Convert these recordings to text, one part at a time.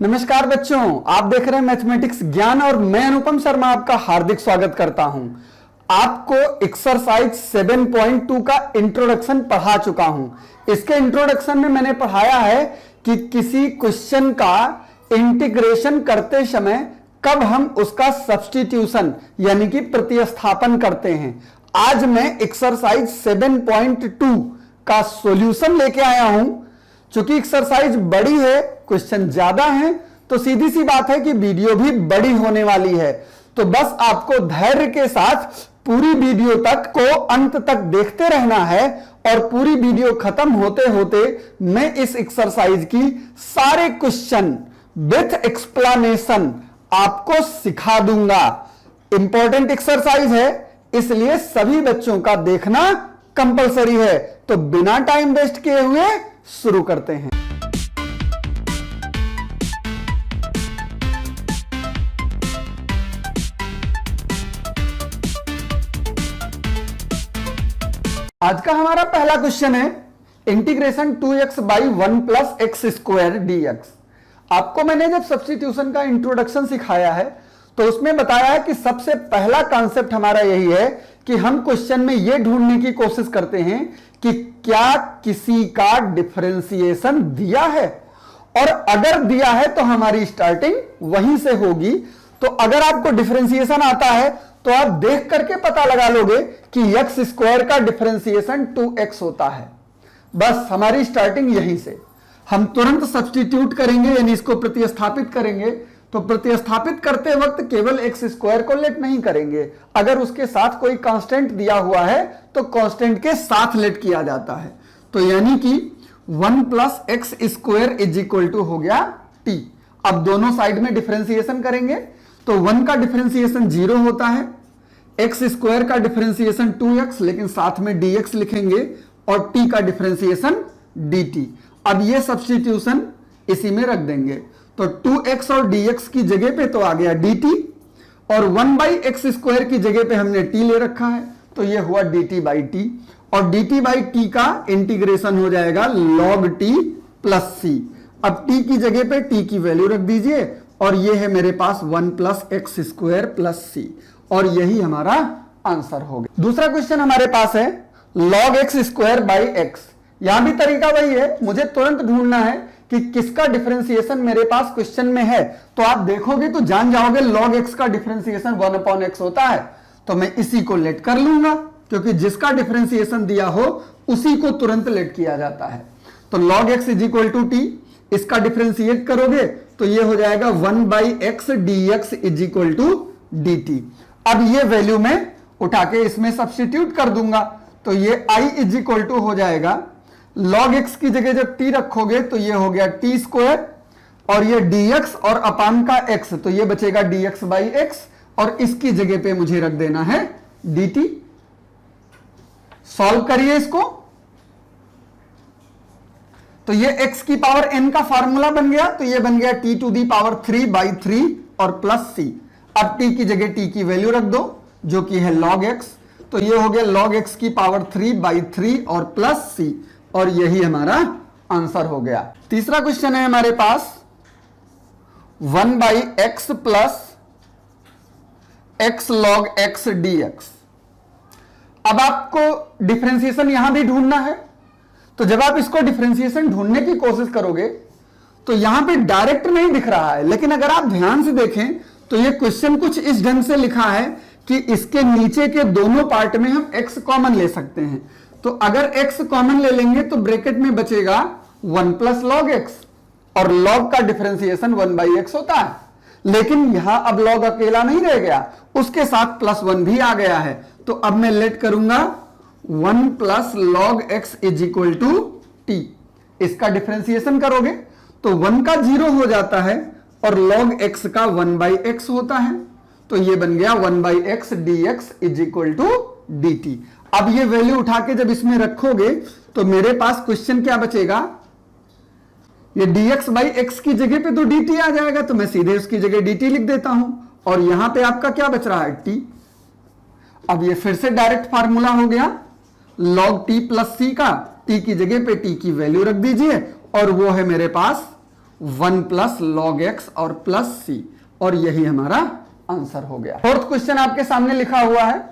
नमस्कार बच्चों, आप देख रहे हैं मैथमेटिक्स ज्ञान और मैं अनुपम शर्मा आपका हार्दिक स्वागत करता हूं। आपको एक्सरसाइज 7.2 का इंट्रोडक्शन पढ़ा चुका हूं। इसके इंट्रोडक्शन में मैंने पढ़ाया है कि किसी क्वेश्चन का इंटीग्रेशन करते समय कब हम उसका सब्स्टिट्यूशन यानी कि प्रतिस्थापन करते हैं। आज मैं एक्सरसाइज 7.2 का सॉल्यूशन लेके आया हूं। चूंकि एक्सरसाइज बड़ी है, क्वेश्चन ज्यादा है, तो सीधी सी बात है कि वीडियो भी बड़ी होने वाली है। तो बस आपको धैर्य के साथ पूरी वीडियो तक को अंत तक देखते रहना है और पूरी वीडियो खत्म होते होते मैं इस एक्सरसाइज की सारे क्वेश्चन विथ एक्सप्लेनेशन आपको सिखा दूंगा। इंपॉर्टेंट एक्सरसाइज है, इसलिए सभी बच्चों का देखना कंपलसरी है। तो बिना टाइम वेस्ट किए हुए शुरू करते हैं। आज का हमारा पहला क्वेश्चन है integration 2x by 1 plus x square dx। आपको मैंने जब सब्स्टिट्यूशन का इंट्रोडक्शन सिखाया है तो उसमें बताया है कि सबसे पहला कॉन्सेप्ट हमारा यही है कि हम क्वेश्चन में यह ढूंढने की कोशिश करते हैं कि क्या किसी का डिफरेंशिएशन दिया है, और अगर दिया है तो हमारी स्टार्टिंग वहीं से होगी। तो अगर आपको डिफरेंशिएशन आता है तो आप देख करके पता लगा लोगे कि एक्स स्क्वायर का डिफरेंशिएशन 2x होता है। बस हमारी स्टार्टिंग यहीं से। हम तुरंत सब्स्टिट्यूट करेंगे यानी इसको प्रतिस्थापित करेंगे। तो प्रतिस्थापित करते वक्त केवल एक्स स्क्वायर को लेट नहीं करेंगे, अगर उसके साथ कोई कांस्टेंट दिया हुआ है तो कांस्टेंट के साथ लेट किया जाता है। तो यानी कि 1 plus x square is equal to हो गया t। अब दोनों साइड में डिफरेंशिएशन करेंगे तो 1 का डिफरेंशिएशन 0 होता है, एक्स स्क्वायर का डिफरेंशिएशन 2x, लेकिन साथ में dx लिखेंगे, और t का डिफरेंशिएशन dt। अब ये सब्स्टिट्यूशन इसी में रख देंगे तो 2x और dx की जगह पे तो आ गया dt, और 1 बाई एक्स स्क्वायर की जगह पे हमने t ले रखा है तो ये हुआ dt बाई t, और dt बाई t का इंटीग्रेशन हो जाएगा log t प्लस c। अब t की जगह पे t की वैल्यू रख दीजिए और ये है मेरे पास 1 plus x square plus c, और यही हमारा आंसर हो गया। दूसरा क्वेश्चन हमारे पास है log x square by x. यहां भी तरीका वही है, मुझे तुरंत ढूंढना है कि किसका डिफरेंशिएशन मेरे पास क्वेश्चन में है। तो आप देखोगे तो जान जाओगे log x का डिफरेंशिएशन 1 अपॉन x होता है, तो मैं इसी को लेट कर लूंगा क्योंकि जिसका डिफरेंशिएशन दिया हो उसी को तुरंत लेट किया जाता है। तो log x is equal to t, इसका डिफरेंशिएट करोगे तो ये हो जाएगा 1 by x dx is equal to dt। अब ये वैल्यू मैं उठा के इसमें सब्स्टिट्यूट कर दूंगा तो ये i इज इक्वल टू हो जाएगा log x की जगह जब t रखोगे तो ये हो गया t स्क्वायर, और ये dx और अपान का x, तो ये बचेगा dx बाई x, और इसकी जगह पे मुझे रख देना है dt। सॉल्व करिए इसको तो ये x की पावर n का फार्मूला बन गया, तो ये बन गया t to the power 3 by 3 और प्लस c। अब t की जगह t की वैल्यू रख दो जो कि है log x, तो ये हो गया log x की पावर 3 बाई 3 और प्लस c, और यही हमारा आंसर हो गया। तीसरा क्वेश्चन है हमारे पास 1 by x plus x log x dx। अब आपको डिफरेंशिएशन यहां भी ढूंढना है, तो जब आप इसको डिफरेंशिएशन ढूंढने की कोशिश करोगे तो यहां पे डायरेक्ट नहीं दिख रहा है, लेकिन अगर आप ध्यान से देखें तो ये क्वेश्चन कुछ इस ढंग से लिखा है कि इसके नीचे के दोनों पार्ट में हम x कॉमन ले सकते हैं। तो अगर x कॉमन ले लेंगे तो ब्रैकेट में बचेगा 1 प्लस लॉग एक्स, और log का डिफरेंशिएशन 1 बाई एक्स होता है, लेकिन यहां अब log अकेला नहीं रह गया, उसके साथ प्लस 1 भी आ गया है। तो अब मैं लेट करूंगा 1 plus log x is equal to t. इसका डिफरेंशिएशन करोगे तो 1 का 0 हो जाता है और log x का 1 बाई एक्स होता है, तो ये बन गया 1 by x dx is equal to dt। अब ये वैल्यू उठा के जब इसमें रखोगे तो मेरे पास क्वेश्चन क्या बचेगा, ये dx बाई एक्स की जगह पे तो dt आ जाएगा, तो मैं सीधे उसकी जगह dt लिख देता हूं, और यहां पे आपका क्या बच रहा है t। अब ये फिर से डायरेक्ट फार्मूला हो गया log t प्लस c का, t की जगह पे t की वैल्यू रख दीजिए, और वो है मेरे पास 1 प्लस लॉग एक्स और प्लस सी, और यही हमारा आंसर हो गया। फोर्थ क्वेश्चन आपके सामने लिखा हुआ है।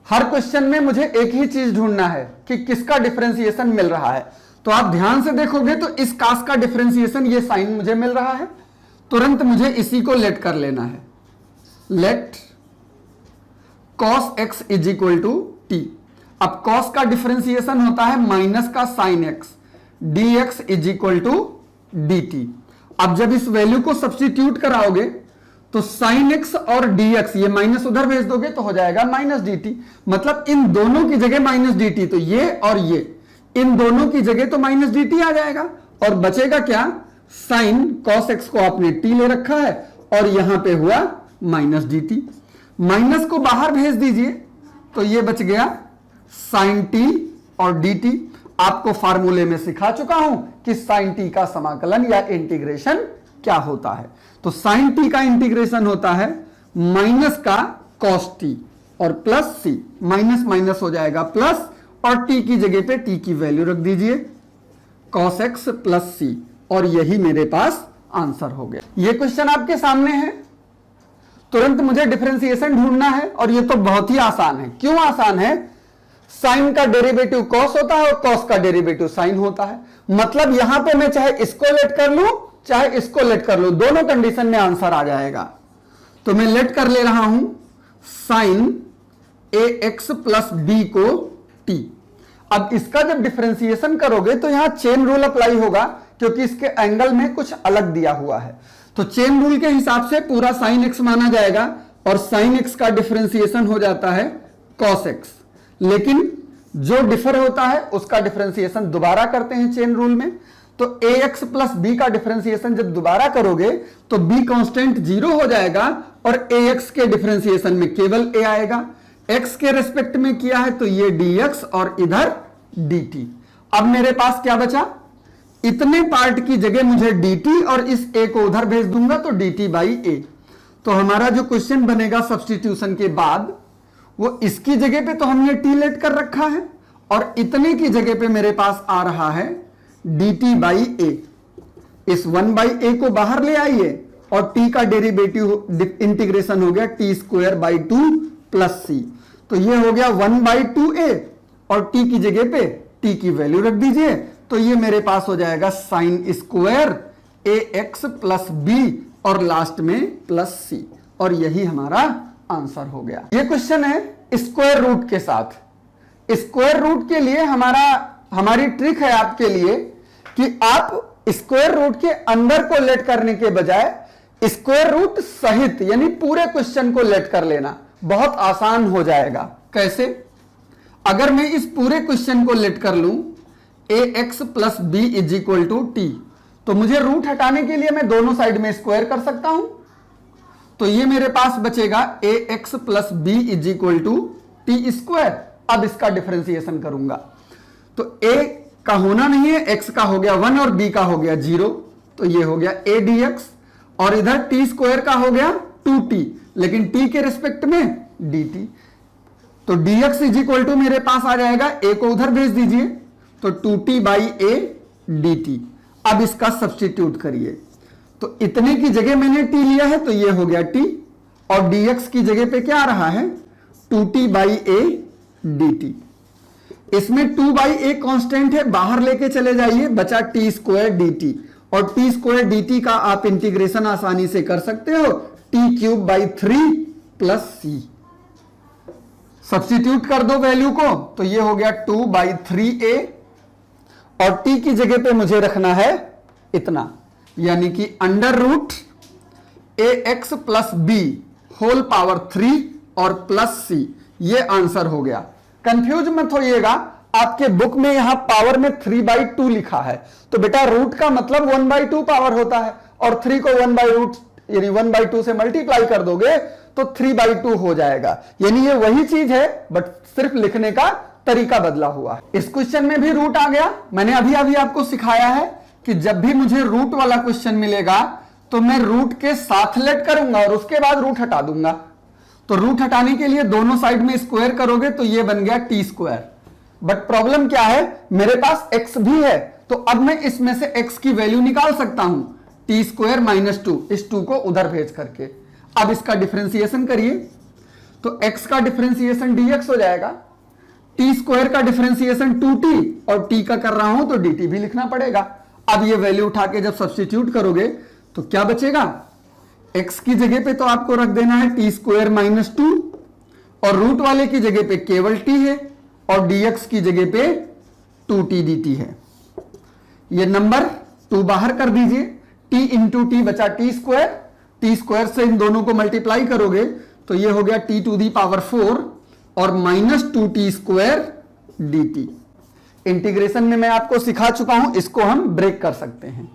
हर क्वेश्चन में मुझे एक ही चीज ढूंढना है कि किसका डिफरेंशिएशन मिल रहा है। तो आप ध्यान से देखोगे तो इस कास का डिफरेंशिएशन, ये साइन मुझे मिल रहा है, तुरंत मुझे इसी को लेट कर लेना है। Let cos x is equal to t. अब cos का डिफरेंशिएशन होता है माइनस का sin x, dx is equal to dt। अब जब इस वैल्यू को सब्स्टिट्यूट कराओगे तो sin x और dx, ये माइनस उधर भेज दोगे तो हो जाएगा माइनस dt। मतलब इन दोनों की जगह माइनस dt, तो ये और ये, इन दोनों की जगह तो माइनस dt आ जाएगा, और बचेगा क्या, साइन cos x को आपने t ले रखा है और यहां पे हुआ माइनस dt। माइनस को बाहर भेज दीजिए तो ये बच गया साइन t और dt। आपको फार्मूले में सिखा चुका हूं कि साइन t का समाकलन या इंटीग्रेशन क्या होता है। तो साइन t का इंटीग्रेशन होता है माइनस का cos t और प्लस c, माइनस माइनस हो जाएगा प्लस, और t की जगह पे t की वैल्यू रख दीजिए cos x प्लस c, और यही मेरे पास आंसर हो गया। ये क्वेश्चन आपके सामने है, तुरंत मुझे डिफरेंशिएशन ढूंढना है, और ये तो बहुत ही आसान है। क्यों आसान है, साइन का डेरिवेटिव cos होता है और cos का डेरिवेटिव साइन होता है। मतलब यहां पे मैं चाहे इसको लेट कर लूं चाहे इसको लेट कर लूं, दोनों कंडीशन में आंसर आ जाएगा। तो मैं लेट कर ले रहा हूं साइन ax प्लस b को t। अब इसका जब डिफरेंशिएशन करोगे तो यहां चेन रूल अप्लाई होगा, क्योंकि इसके एंगल में कुछ अलग दिया हुआ है। तो चेन रूल के हिसाब से पूरा साइन x माना जाएगा, और साइन x का डिफरेंशिएशन हो जाता है cos x। लेकिन जो डिफर होता है उसका डिफरेंशिएशन दोबारा करते हैं चेन रूल में। तो ax प्लस b का डिफरेंशिएशन जब दोबारा करोगे तो b कांस्टेंट 0 हो जाएगा, और ax के डिफरेंशिएशन में केवल a आएगा। x के रेस्पेक्ट में किया है तो ये dx और इधर dt। अब मेरे पास क्या बचा, इतने पार्ट की जगह मुझे dt और इस a को उधर भेज दूंगा तो dt बाई a। तो हमारा जो क्वेश्चन बनेगा सब्स्टिट्यूशन के बाद, वो इसकी जगह पे तो हमने t लेट कर रखा है, और इतने की जगह पे मेरे पास आ रहा है dt बाई a। इस 1 बाई a को बाहर ले आइए, और t का डेरिवेटिव इंटीग्रेशन हो गया t square by 2 plus c। तो ये हो गया 1 बाई 2a, और t की जगह पे t की वैल्यू रख दीजिए, तो ये मेरे पास हो जाएगा sine square ax plus b और लास्ट में प्लस c, और यही हमारा आंसर हो गया। ये क्वेश्चन है स्क्वायर रूट के साथ। स्क्वायर रूट के लिए हमारी ट्रिक है आपके लिए कि आप स्क्वायर रूट के अंदर को लेट करने के बजाय स्क्वायर रूट सहित यानी पूरे क्वेश्चन को लेट कर लेना, बहुत आसान हो जाएगा। कैसे, अगर मैं इस पूरे क्वेश्चन को लेट कर लूं ax plus b is equal to t, तो मुझे रूट हटाने के लिए मैं दोनों साइड में स्क्वायर कर सकता हूं। तो ये मेरे पास बचेगा ax plus b is equal to t square. अब इसका डिफरेंशिएशन करूंगा तो a का होना नहीं है, x का हो गया 1 और b का हो गया 0, तो ये हो गया a dx, और इधर t स्क्वायर का हो गया 2t, लेकिन t के रिस्पेक्ट में dt। तो dx इज इक्वल टू मेरे पास आ जाएगा, a को उधर भेज दीजिए तो 2t बाई a dt। अब इसका सब्स्टिट्यूट करिए, तो इतने की जगह मैंने t लिया है तो ये हो गया t, और dx की जगह पे क्या आ रहा है 2t बाई a dt। इसमें 2 बाई a कांस्टेंट है, बाहर लेके चले जाइए, बचा t स्क्वायर dt, और t स्क्वायर dt का आप इंटीग्रेशन आसानी से कर सकते हो t cube by 3 plus c। Substitute कर दो वैल्यू को, तो ये हो गया 2 बाई 3a, और t की जगह पे मुझे रखना है इतना, यानी कि under root ax plus b whole power 3 और प्लस c। ये आंसर हो गया। कंफ्यूज मत होइएगा, आपके बुक में यहां पावर में 3/2 लिखा है, तो बेटा रूट का मतलब 1/2 पावर होता है, और 3 को 1/रूट यानी 1/2 से मल्टीप्लाई कर दोगे तो 3/2 हो जाएगा। यानी ये वही चीज है, बट सिर्फ लिखने का तरीका बदला हुआ है। इस क्वेश्चन में भी रूट आ गया। मैंने अभी अभी आपको सिखाया है कि जब भी मुझे रूट वाला क्वेश्चन मिलेगा तो मैं रूट के साथ लेट करूंगा और उसके बाद रूट हटा दूंगा। तो रूट हटाने के लिए दोनों साइड में स्क्वायर करोगे तो ये बन गया टी स्क्वायर। बट प्रॉब्लम क्या है, मेरे पास x भी है, तो अब मैं इसमें से x की वैल्यू निकाल सकता हूं। टी स्क्वायर माइनस 2, इस 2 को उधर भेज करके। अब इसका डिफरेंशिएशन करिए तो x का डिफरेंशिएशन dx हो जाएगा, टी स्क्वायर का डिफरेंशिएशन 2t और t का कर रहा हूं तो dt भी लिखना पड़ेगा। अब ये वैल्यू उठा के जब सब्स्टिट्यूट करोगे तो क्या बचेगा, x की जगह पे तो आपको रख देना है टी स्क्वायर माइनस 2 और रूट वाले की जगह पे केवल t है और dx की जगह पे 2t dt है। ये नंबर 2 बाहर कर दीजिए, t इंटू टी बचा टी स्क्वायर से इन दोनों को मल्टीप्लाई करोगे तो ये हो गया t टू दी पावर 4 और minus 2t square dt। Integration में मैं आपको सिखा चुका हूं, इसको हम ब्रेक कर सकते हैं।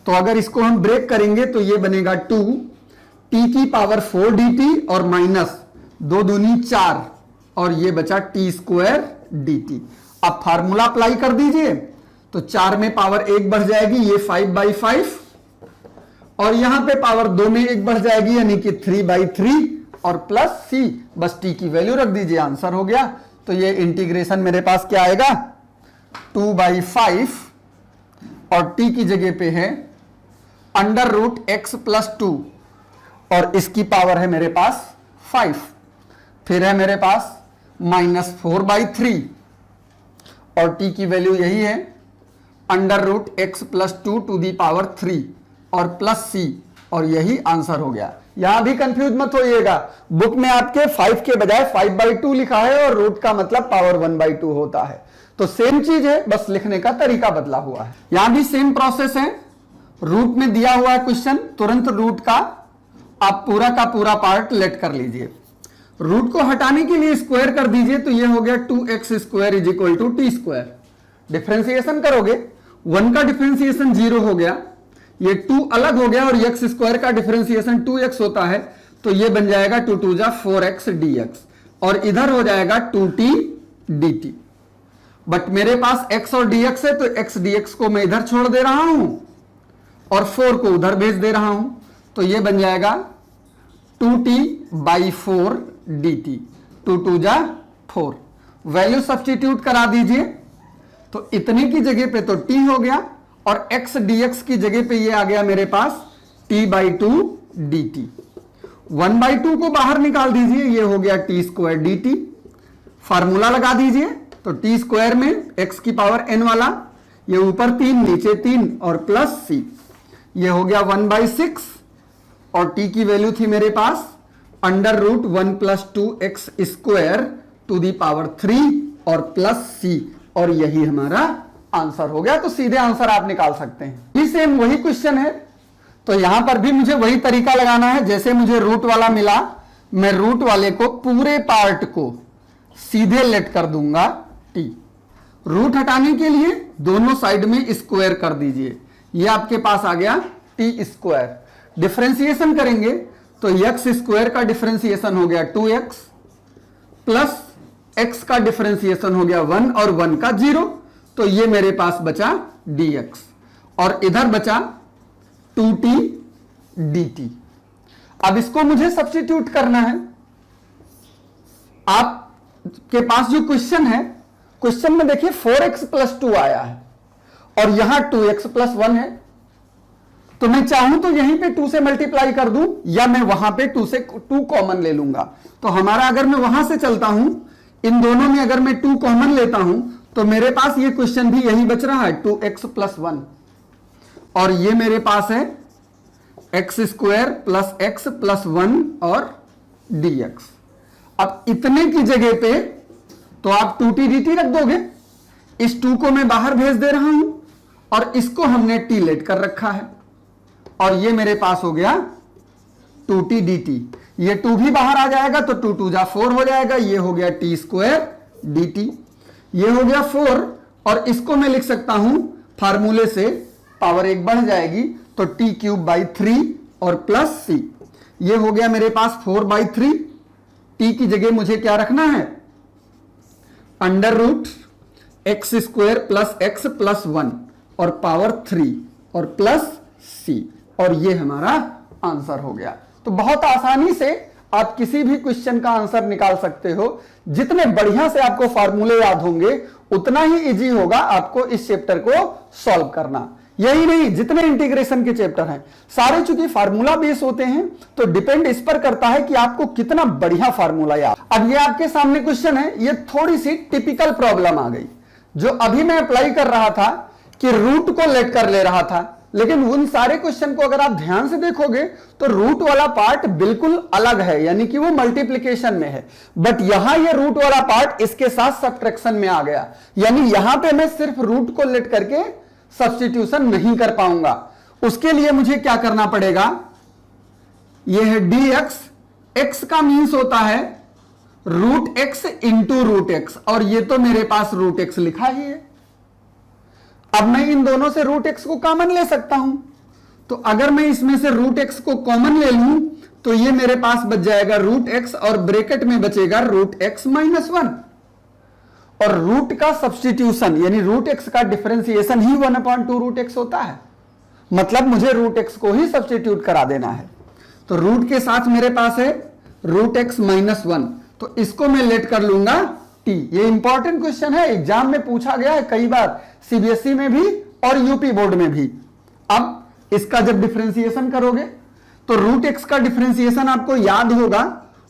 तो अगर इसको हम ब्रेक करेंगे तो ये बनेगा 2 t की पावर 4 dt और माइनस 2 दूनी 4 और ये बचा t स्क्वायर dt। अब फार्मूला अप्लाई कर दीजिए तो 4 में पावर 1 बढ़ जाएगी, ये 5/5 और यहां पे पावर 2 में 1 बढ़ जाएगी यानी कि 3/3 और प्लस c, बस t की वैल्यू रख दीजिए, आंसर हो गया। तो ये इंटीग्रेशन मेरे पास क्या आएगा 2/5 और t की जगह पे है अंडर रूट x प्लस 2 और इसकी पावर है मेरे पास 5, फिर है मेरे पास माइनस 4/3 और t की वैल्यू यही है under root x plus 2 to the power 3 और प्लस c और यही आंसर हो गया। यहां भी कंफ्यूज मत होइएगा, बुक में आपके 5 के बजाय 5/2 लिखा है और रूट का मतलब पावर 1/2 होता है। तो सेम चीज है, बस लिखने का तरीका बदला हुआ है। यहां भी सेम प्रोसेस है, रूट में दिया हुआ है क्वेश्चन, तुरंत रूट का आप पूरा का पूरा पार्ट लेट कर लीजिए। रूट को हटाने के लिए स्क्वायर कर दीजिए तो ये हो गया 2x square is equal to t square. Differentiation करोगे 1 का डिफरेंशिएशन 0 हो गया, ये 2 अलग हो गया और x स्क्वायर का डिफरेंशिएशन 2x होता है तो ये बन जाएगा 2 2 जा 4x dx और इधर हो जाएगा 2t dt। बट मेरे पास x और dx है तो x dx को मैं इधर छोड़ दे रहा हूं और 4 को उधर भेज दे रहा हूं तो ये बन जाएगा 2t/4 dt, 2 2 जा 4। वैल्यू सब्स्टिट्यूट करा दीजिए तो इतने की जगह पे तो t हो गया और x dx की जगह पे ये आ गया मेरे पास t/2 dt। 1/2 को बाहर निकाल दीजिए, ये हो गया t स्क्वायर dt। फार्मूला लगा दीजिए तो t स्क्वायर में x की पावर n वाला, ये ऊपर 3 नीचे 3 और प्लस c, ये हो गया 1/6 और t की वैल्यू थी मेरे पास under root 1 + 2x square to the power 3 और प्लस c और यही हमारा आंसर हो गया। तो सीधे आंसर आप निकाल सकते हैं। ये सेम वही क्वेश्चन है तो यहां पर भी मुझे वही तरीका लगाना है, जैसे मुझे रूट वाला मिला मैं रूट वाले को पूरे पार्ट को सीधे लेट कर दूंगा t। रूट हटाने के लिए दोनों साइड में स्क्वायर कर दीजिए, ये आपके पास आ गया t स्क्वायर। डिफरेंशिएशन करेंगे तो x स्क्वायर का डिफरेंशिएशन हो गया 2x प्लस x का डिफरेंशिएशन हो गया 1 और 1 का 0 तो ये मेरे पास बचा dx और इधर बचा 2t dt। अब इसको मुझे सब्स्टिट्यूट करना है। आपके पास जो क्वेश्चन है, क्वेश्चन में देखिए 4x + 2 आया है और यहां 2x + 1 है तो मैं चाहूं तो यहीं पे 2 से मल्टीप्लाई कर दूं या मैं वहां पे 2 कॉमन ले लूंगा। तो हमारा अगर मैं वहां से चलता हूं, इन दोनों में अगर मैं 2 कॉमन लेता हूं तो मेरे पास ये क्वेश्चन भी यही बच रहा है 2x + 1 और ये मेरे पास है x स्क्वायर प्लस x + 1 और dx। अब इतने की जगह पे तो आप 2t dt रख दोगे, इस 2 को मैं बाहर भेज दे रहा हूं और इसको हमने t लेट कर रखा है और ये मेरे पास हो गया 2t dt। ये 2 भी बाहर आ जाएगा तो 2 2 जा 4 हो जाएगा, ये हो गया t स्क्वायर dt, ये हो गया 4 और इसको मैं लिख सकता हूं फार्मूले से, पावर 1 बढ़ जाएगी तो t³/3 और प्लस c, ये हो गया मेरे पास 4/3। t की जगह मुझे क्या रखना है under root x square plus x + 1 और पावर 3 और प्लस c और ये हमारा आंसर हो गया। तो बहुत आसानी से आप किसी भी क्वेश्चन का आंसर निकाल सकते हो। जितने बढ़िया से आपको फार्मूले याद होंगे उतना ही इजी होगा आपको इस चैप्टर को सॉल्व करना। यही नहीं, जितने इंटीग्रेशन के चैप्टर हैं सारे चूंकि फार्मूला बेस होते हैं, तो डिपेंड इस पर करता है कि आपको कितना बढ़िया फार्मूला याद। अब ये आपके सामने क्वेश्चन है, ये थोड़ी सी टिपिकल प्रॉब्लम आ गई जो अभी मैं अप्लाई कर रहा था कि रूट को लेट कर ले रहा था, लेकिन उन सारे क्वेश्चन को अगर आप ध्यान से देखोगे तो रूट वाला पार्ट बिल्कुल अलग है, यानी कि वो मल्टीप्लिकेशन में है। बट यहां ये रूट वाला पार्ट इसके साथ सब्ट्रैक्शन में आ गया, यानी यहां पे मैं सिर्फ रूट को लेट करके सब्स्टिट्यूशन नहीं कर पाऊंगा। उसके लिए मुझे क्या करना पड़ेगा, यह है dx, x का मीन्स होता है root x into root x, और ये तो मेरे पास रूट एक्स लिखा ही है। अब मैं इन दोनों से रूट एक्स को कॉमन ले सकता हूं, तो अगर मैं इसमें से रूट एक्स को कॉमन ले लूं तो ये मेरे पास बच जाएगा रूट एक्स और ब्रैकेट में बचेगा रूट एक्स माइनस 1, और रूट का सब्स्टिट्यूशन यानी रूट एक्स का डिफरेंशिएशन ही 1/2 रूट एक्स होता है, मतलब मुझे रूट एक्स को ही सब्स्टिट्यूट करा देना है। तो रूट के साथ मेरे पास है रूट एक्स माइनस 1, तो इसको मैं लेट कर लूंगा t। ये इंपॉर्टेंट क्वेश्चन है, एग्जाम में पूछा गया है कई बार, सीबीएसई में भी और यूपी बोर्ड में भी। अब इसका जब डिफरेंशिएशन करोगे तो रूट एक्स का डिफरेंशिएशन आपको याद होगा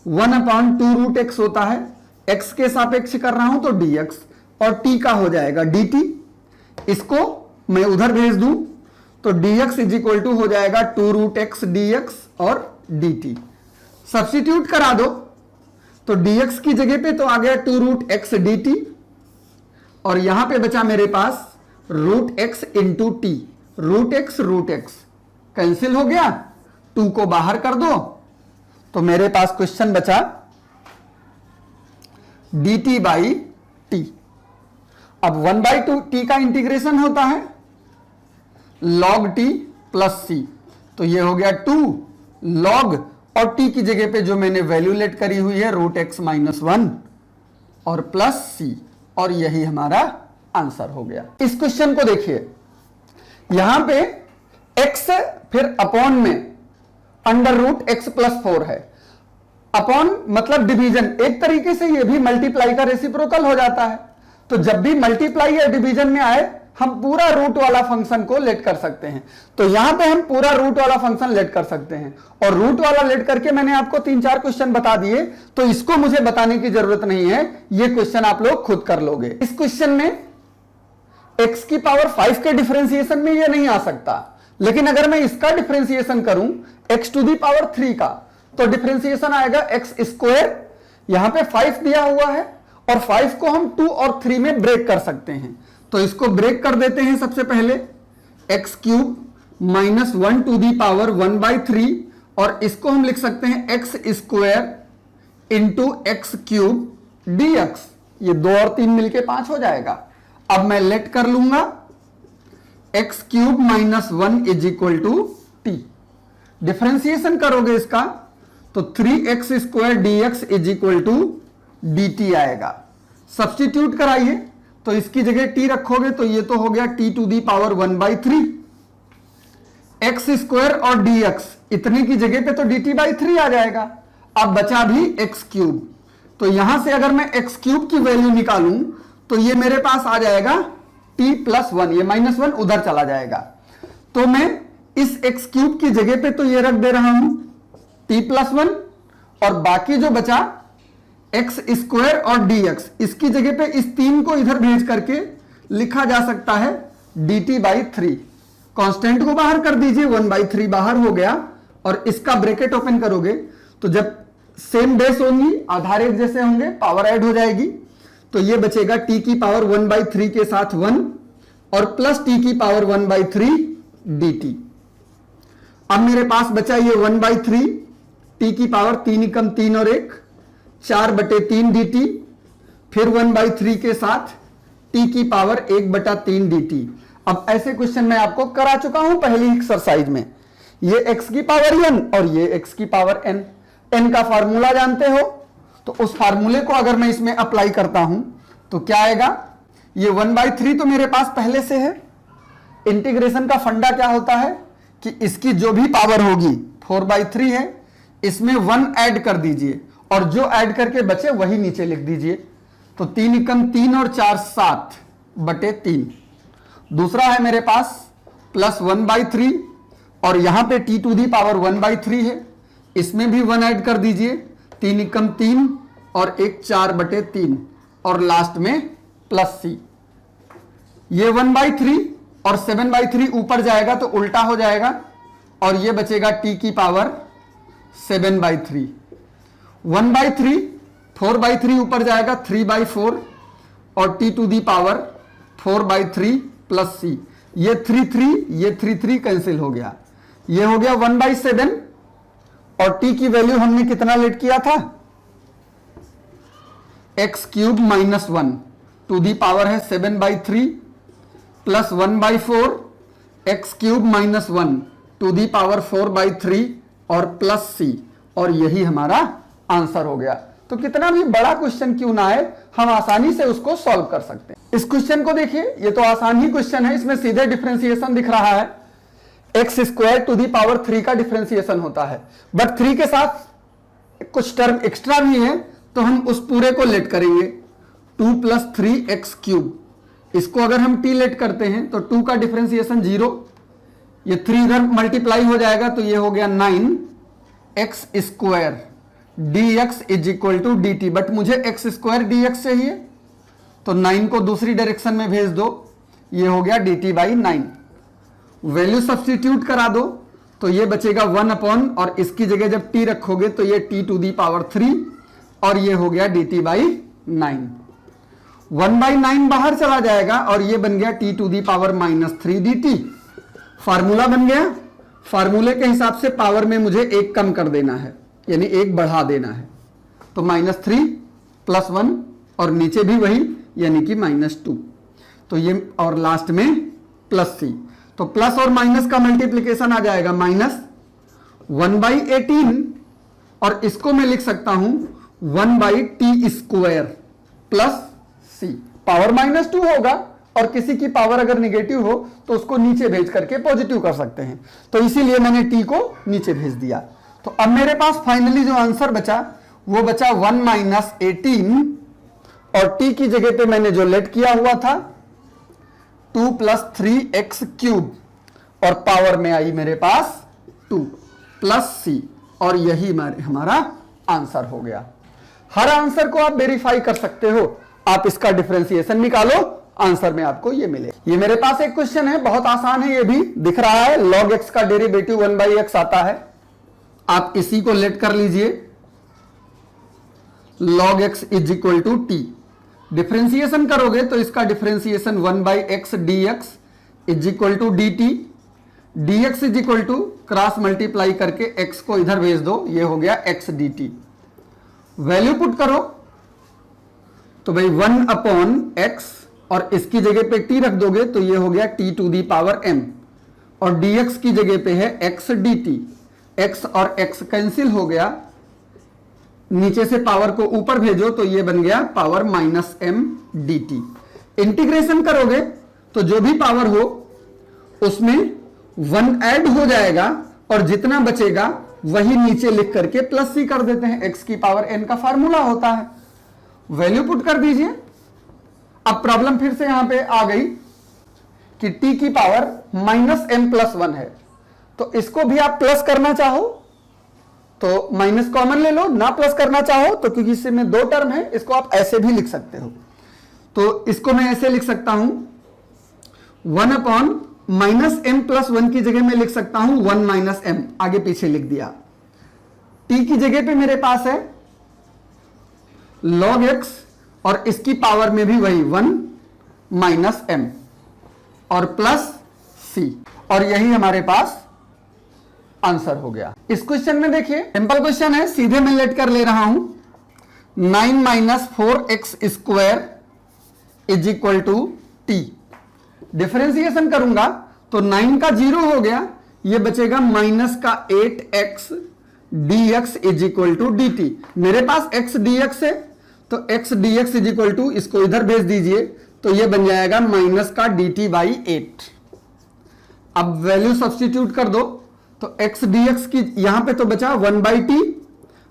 1/2 रूट एक्स होता है, x के सापेक्ष कर रहा हूं तो dx, और t का हो जाएगा dt। इसको मैं उधर भेज दूं तो dx इज इक्वल टू हो जाएगा 2 रूट एक्स dx और dt। सब्स्टिट्यूट करा दो तो dx की जगह पे तो आ गया 2 रूट एक्स dt, और यहां पे बचा मेरे पास root x into t. Root x cancel हो गया, 2 को बाहर कर दो तो मेरे पास क्वेश्चन बचा dt बाई टी। अब 1/2 t का इंटीग्रेशन होता है log t प्लस c, तो ये हो गया 2 log, और t की जगह पे जो मैंने वैल्यू लेट करी हुई है रूट एक्स माइनस 1 और प्लस c, और यही हमारा आंसर हो गया। इस क्वेश्चन को देखिए, यहां पे x फिर अपॉन में अंडर रूट एक्स प्लस 4 है। अपॉन मतलब डिवीजन, एक तरीके से ये भी मल्टीप्लाई का रेसिप्रोकल हो जाता है। तो जब भी मल्टीप्लाई या डिवीजन में आए हम पूरा रूट वाला फंक्शन को लेट कर सकते हैं, तो यहां पे हम पूरा रूट वाला फंक्शन लेट कर सकते हैं, और रूट वाला लेट करके मैंने आपको 3-4 क्वेश्चन बता दिए, तो इसको मुझे बताने की जरूरत नहीं है, ये क्वेश्चन आप लोग खुद कर लोगे। इस क्वेश्चन में x की पावर 5 के डिफरेंशिएशन में ये नहीं आ सकता, लेकिन अगर मैं इसका डिफरेंशिएशन करूं x टू दी पावर 3 का, तो डिफरेंशिएशन आएगा x स्क्वायर, यहां पे 5 दिया हुआ है, और 5 को हम 2 और 3 में ब्रेक कर सकते हैं, तो इसको ब्रेक कर देते हैं। सबसे पहले x cube minus 1 to the power 1/3, और इसको हम लिख सकते हैं x square into x cube dx, ये 2 और 3 मिलके 5 हो जाएगा। अब मैं लेट कर लूंगा x cube minus 1 is equal to t. Differentiation करोगे इसका तो 3x square dx is equal to dt आएगा। सब्स्टिट्यूट कराइए तो इसकी जगह t रखोगे तो ये तो हो गया t to the power 1/3, x square और dx इतने की जगह पे तो dt/3 आ जाएगा। अब बचा भी एक्स क्यूब, तो यहां से अगर मैं एक्स क्यूब की वैल्यू निकालूं तो ये मेरे पास आ जाएगा t प्लस 1, ये -1 उधर चला जाएगा, तो मैं इस एक्स क्यूब की जगह पे तो ये रख दे रहा हूं t प्लस 1, और बाकी जो बचा एक्स स्क्वायर और dx, इसकी जगह पे इस 3 को इधर भेज करके लिखा जा सकता है dt/3। कांस्टेंट को बाहर कर दीजिए, 1/3 बाहर हो गया, और इसका ब्रैकेट ओपन करोगे तो जब सेम बेस होंगी, आधार एक जैसे होंगे, पावर ऐड हो जाएगी, तो ये बचेगा t की पावर 1/3 के साथ 1 और प्लस t की पावर 1/3 dt। अब मेरे पास बचा ये 1/3, t की पावर 3 एकम 3 और 1 4/3 dt, फिर 1/3 के साथ t की पावर 1/3 dt। अब ऐसे क्वेश्चन मैं आपको करा चुका हूं पहली एक्सरसाइज में, ये x की पावर n और ये x की पावर n। n का फार्मूला जानते हो, तो उस फार्मूले को अगर मैं इसमें अप्लाई करता हूं तो क्या आएगा, ये 1/3 तो मेरे पास पहले से है। इंटीग्रेशन का फंडा क्या होता है कि इसकी जो भी पावर होगी 4/3 है, इसमें 1 ऐड कर दीजिए, और जो ऐड करके बचे वही नीचे लिख दीजिए, तो 3 एकम 3 और 4 7/3। दूसरा है मेरे पास प्लस 1/3 और यहां पे t टू दी पावर 1/3 है, इसमें भी 1 ऐड कर दीजिए, 3 एकम 3 और 1 4/3 और लास्ट में प्लस c। ये 1/3 और 7/3 ऊपर जाएगा तो उल्टा हो जाएगा और ये बचेगा t की पावर 7/3। 1/3 4/3 ऊपर जाएगा 3/4 और t to the power 4/3 plus c। ये 3 कैंसिल हो गया, ये हो गया 1/7 और t की वैल्यू हमने कितना लेट किया था, x³ - 1 टू दी पावर है 7/3 plus 1/4 x³ - 1 to the power 4/3 और प्लस c, और यही हमारा आंसर हो गया। तो कितना भी बड़ा क्वेश्चन क्यों ना आए, हम आसानी से उसको सॉल्व कर सकते हैं। इस क्वेश्चन को देखिए, ये तो आसान ही क्वेश्चन है, इसमें सीधे डिफरेंशिएशन दिख रहा है, x² टू दी पावर 3 का डिफरेंशिएशन होता है, बट 3 के साथ कुछ टर्म एक्स्ट्रा भी है तो हम उस पूरे को लेट करेंगे। 2 + 3x³, इसको अगर हम t लेट करते हैं तो 2 का डिफरेंशिएशन 0, ये 3 इधर मल्टीप्लाई हो जाएगा तो ये हो गया 9x² dx = dt, बट मुझे x² dx चाहिए तो 9 को दूसरी डायरेक्शन में भेज दो, ये हो गया dt/9। वैल्यू सब्स्टिट्यूट करा दो तो ये बचेगा 1 और इसकी जगह जब t रखोगे तो ये t टू दी पावर 3 और ये हो गया dt/9। 1/9 बाहर चला जाएगा और ये बन गया t to the power -3 dt। Formula बन गया, फार्मूले के हिसाब से पावर में मुझे 1 कम कर देना है, यानी 1 बढ़ा देना है, तो -3 + 1 और नीचे भी वही यानी कि -2, तो ये और लास्ट में प्लस c, तो प्लस और माइनस का मल्टीप्लीकेशन आ जाएगा -1/18 और इसको मैं लिख सकता हूं 1/t² प्लस c। पावर -2 होगा और किसी की पावर अगर निगेटिव हो तो उसको नीचे भेज करके पॉजिटिव कर सकते हैं, तो इसीलिए मैंने t को नीचे भेज दिया। तो अब मेरे पास फाइनली जो आंसर बचा वो बचा 1 - 18 और t की जगह पे मैंने जो लेट किया हुआ था 2 + 3x³ और पावर में आई मेरे पास 2 प्लस c, और यही हमारा आंसर हो गया। हर आंसर को आप वेरीफाई कर सकते हो, आप इसका डिफरेंशिएशन निकालो, आंसर में आपको ये मिले। ये मेरे पास एक क्वेश्चन है, बहुत आसान है, ये भी दिख रहा है, log x का डेरिवेटिव 1/x आता है, आप इसी को लेट कर लीजिए, log x = t। डिफरेंशिएशन करोगे तो इसका differentiation 1/x dx = dt, dx = cross multiply करके x को इधर भेज दो, ये हो गया x dt। वैल्यू पुट करो तो भाई 1/x और इसकी जगह पे t रख दोगे तो ये हो गया t to the power m और dx की जगह पे है x dt, x और x कैंसिल हो गया, नीचे से पावर को ऊपर भेजो तो ये बन गया पावर -m dt। इंटीग्रेशन करोगे तो जो भी पावर हो उसमें 1 ऐड हो जाएगा और जितना बचेगा वही नीचे लिख करके प्लस c कर देते हैं, x की पावर n का फार्मूला होता है। वैल्यू पुट कर दीजिए। अब प्रॉब्लम फिर से यहां पे आ गई कि t की पावर -m+1 है, तो इसको भी आप प्लस करना चाहो तो माइनस कॉमन ले लो, ना प्लस करना चाहो तो क्योंकि इसमें 2 टर्म है इसको आप ऐसे भी लिख सकते हो, तो इसको मैं ऐसे लिख सकता हूं 1/-m+1 की जगह मैं लिख सकता हूं 1 - m, आगे पीछे लिख दिया। t की जगह पे मेरे पास है log x और इसकी पावर में भी वही 1 - m और प्लस c, और यही हमारे पास आंसर हो गया। इस क्वेश्चन में देखिए सिंपल क्वेश्चन है, सीधे मैं लेट कर ले रहा हूं 9 - 4x² = t। डिफरेंशिएशन करूंगा तो 9 का 0 हो गया, ये बचेगा -8x dx = dt। मेरे पास x dx है तो x dx = इसको इधर भेज दीजिए तो ये बन जाएगा -dt/8। अब वैल्यू सब्स्टिट्यूट कर दो तो x dx की यहां पे तो बचा 1/t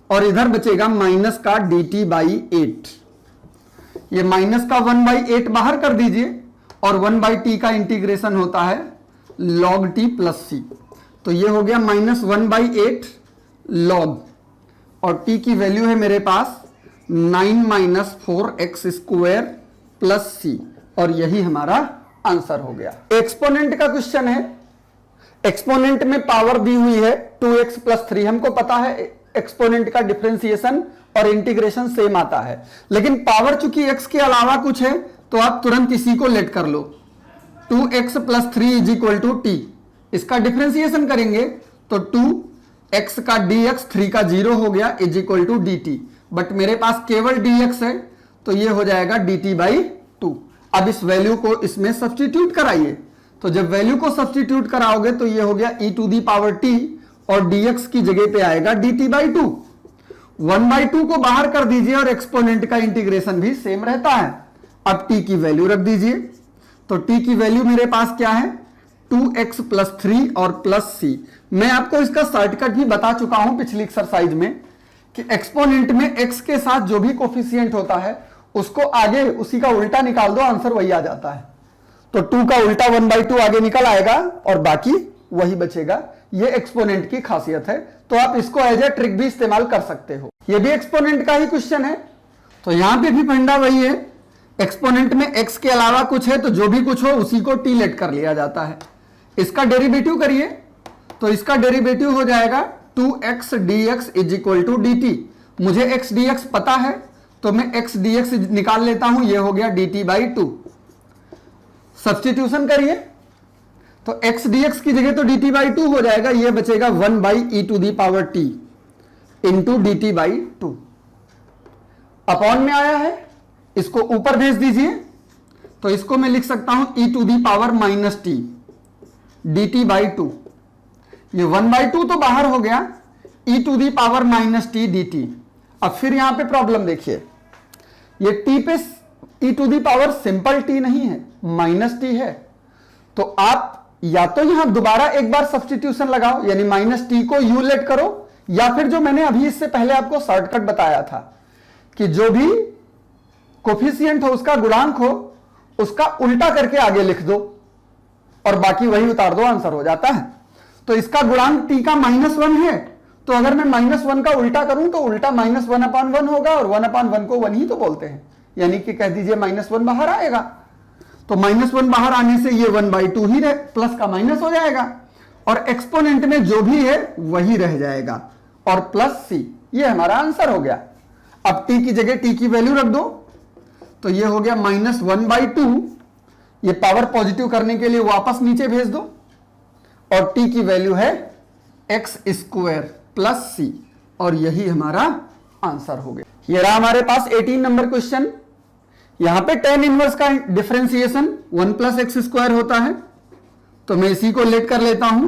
और इधर बचेगा -dt/8। ये -1/8 बाहर कर दीजिए और 1/t का इंटीग्रेशन होता है log t प्लस सी, तो ये हो गया -1/8 log, और t की वैल्यू है मेरे पास 9 - 4x² प्लस सी, और यही हमारा आंसर हो गया। एक्सपोनेंट का क्वेश्चन है, एक्सपोनेंट में पावर दी हुई है 2x + 3, हमको पता है एक्सपोनेंट का डिफरेंशिएशन और इंटीग्रेशन सेम आता है, लेकिन पावर चूंकि x के अलावा कुछ है तो आप तुरंत इसी को लेट कर लो। 2x + 3 = t, इसका डिफरेंशिएशन करेंगे तो 2x का dx 3 का 0 हो गया = dt, बट मेरे पास केवल dx है तो ये हो जाएगा dt/2। अब इस वैल्यू को इसमें सब्स्टिट्यूट कराइए, तो जब वैल्यू को सब्स्टिट्यूट कराओगे तो ये हो गया e⁻t, और dx की जगह पे आएगा dt/2। 1/2 को बाहर कर दीजिए और एक्सपोनेंट का इंटीग्रेशन भी सेम रहता है। अब t की वैल्यू रख दीजिए, तो t की वैल्यू मेरे पास क्या है 2x + 3 और प्लस c। मैं आपको इसका शॉर्टकट भी बता चुका हूं पिछली एक्सरसाइज में कि एक्सपोनेंट में x के साथ जो भी कोफिशिएंट होता है उसको आगे उसी का उल्टा निकाल दो, आंसर वही आ जाता है। तो 2 का उल्टा 1/2 आगे निकल आएगा और बाकी वही बचेगा। ये एक्सपोनेंट की खासियत है, तो आप इसको एज ए ट्रिक भी इस्तेमाल कर सकते हो। ये भी एक्सपोनेंट का ही क्वेश्चन है, तो यहां पे भी फंडा वही है, एक्सपोनेंट में x के अलावा कुछ है तो जो भी कुछ हो उसी को t लेट कर लिया जाता है। इसका डेरिवेटिव करिए तो इसका डेरिवेटिव हो जाएगा 2x dx = dt। मुझे x dx पता है तो मैं x dx निकाल लेता हूं, यह हो गया dt/2। सब्स्टिट्यूशन करिए तो x dx की जगह तो dt/2 हो जाएगा, यह बचेगा 1/e⁻t इंटू dt/2। अपॉन में आया है, इसको ऊपर भेज दीजिए, तो इसको मैं लिख सकता हूं e⁻−t dt/2। ये 1/2 तो बाहर हो गया, e⁻−t dt। अब फिर यहां पे प्रॉब्लम देखिए, ये t पे e⁻ सिंपल t नहीं है, -t है, तो आप या तो यहां दोबारा एक बार सब्स्टिट्यूशन लगाओ, यानी -t को u लेट करो, या फिर जो मैंने अभी इससे पहले आपको शॉर्टकट बताया था कि जो भी कोफिशिएंट हो उसका गुणांक हो उसका उल्टा करके आगे लिख दो और बाकी वही उतार दो, आंसर हो जाता है। तो इसका गुणांक t का -1 है, तो अगर मैं -1 का उल्टा करूं तो उल्टा -1/1 होगा, और 1/1 को 1 ही तो बोलते हैं, यानी कि कह दीजिए -1 बाहर आएगा, तो -1 बाहर आने से ये 1/2 ही प्लस का माइनस हो जाएगा, और एक्सपोनेंट में जो भी है वही रह जाएगा, और प्लस c, ये हमारा आंसर हो गया। अब t की जगह t की वैल्यू रख दो, तो ये हो गया -1/2, ये पावर पॉजिटिव करने के लिए वापस नीचे भेज दो, और t की वैल्यू है x² प्लस c, और यही हमारा आंसर हो गया। ये रहा हमारे पास 18 नंबर क्वेश्चन। यहां पे tan इनवर्स का डिफरेंशिएशन 1 + x² होता है, तो मैं इसी को लेट कर लेता हूं,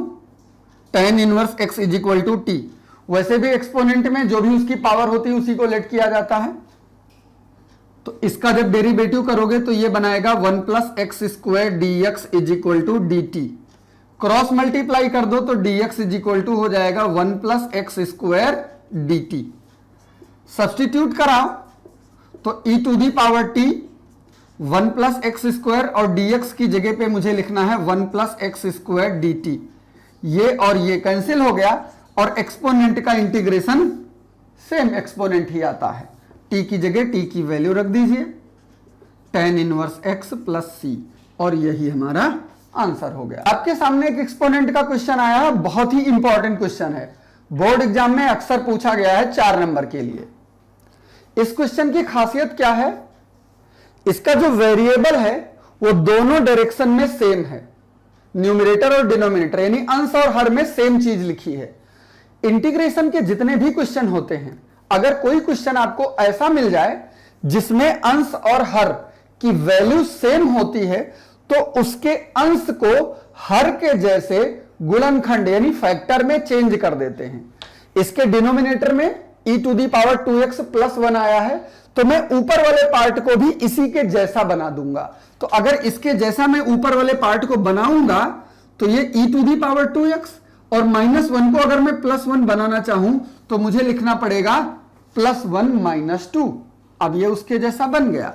tan इनवर्स x = t। वैसे भी एक्सपोनेंट में जो भी उसकी पावर होती है उसी को लेट किया जाता है, तो इसका जब डेरिवेटिव करोगे तो ये बनाएगा 1 + x² dx = dt। Cross multiply कर दो तो dx = हो जाएगा 1 + x² dt। सब्स्टिट्यूट कराओ तो e⁻t 1 + x² और dx की जगह पे मुझे लिखना है 1 + x² dt। ये और ये कैंसिल हो गया, और एक्सपोनेंट का इंटीग्रेशन सेम एक्सपोनेंट ही आता है। t की जगह t की वैल्यू रख दीजिए, tan inverse x plus c, और यही हमारा आंसर हो गया। आपके सामने एक एक्सपोनेंट का क्वेश्चन आया है, बहुत ही इंपॉर्टेंट क्वेश्चन है, बोर्ड एग्जाम में अक्सर पूछा गया है 4 नंबर के लिए। इस क्वेश्चन की खासियत क्या है, इसका जो वेरिएबल है वो दोनों डायरेक्शन में सेम है, न्यूमरेटर और डिनोमिनेटर, यानी अंश और हर में सेम चीज लिखी है। इंटीग्रेशन के जितने भी क्वेश्चन होते हैं, अगर कोई क्वेश्चन आपको ऐसा मिल जाए जिसमें अंश और हर की वैल्यू सेम होती है, तो उसके अंश को हर के जैसे गुणनखंड यानी फैक्टर में चेंज कर देते हैं। इसके डिनोमिनेटर में e⁻2x + 1 आया है, तो मैं ऊपर वाले पार्ट को भी इसी के जैसा बना दूंगा। तो अगर इसके जैसा मैं ऊपर वाले पार्ट को बनाऊंगा तो ये e⁻2x, और -1 को अगर मैं +1 बनाना चाहूं तो मुझे लिखना पड़ेगा +1 - 2। अब ये उसके जैसा बन गया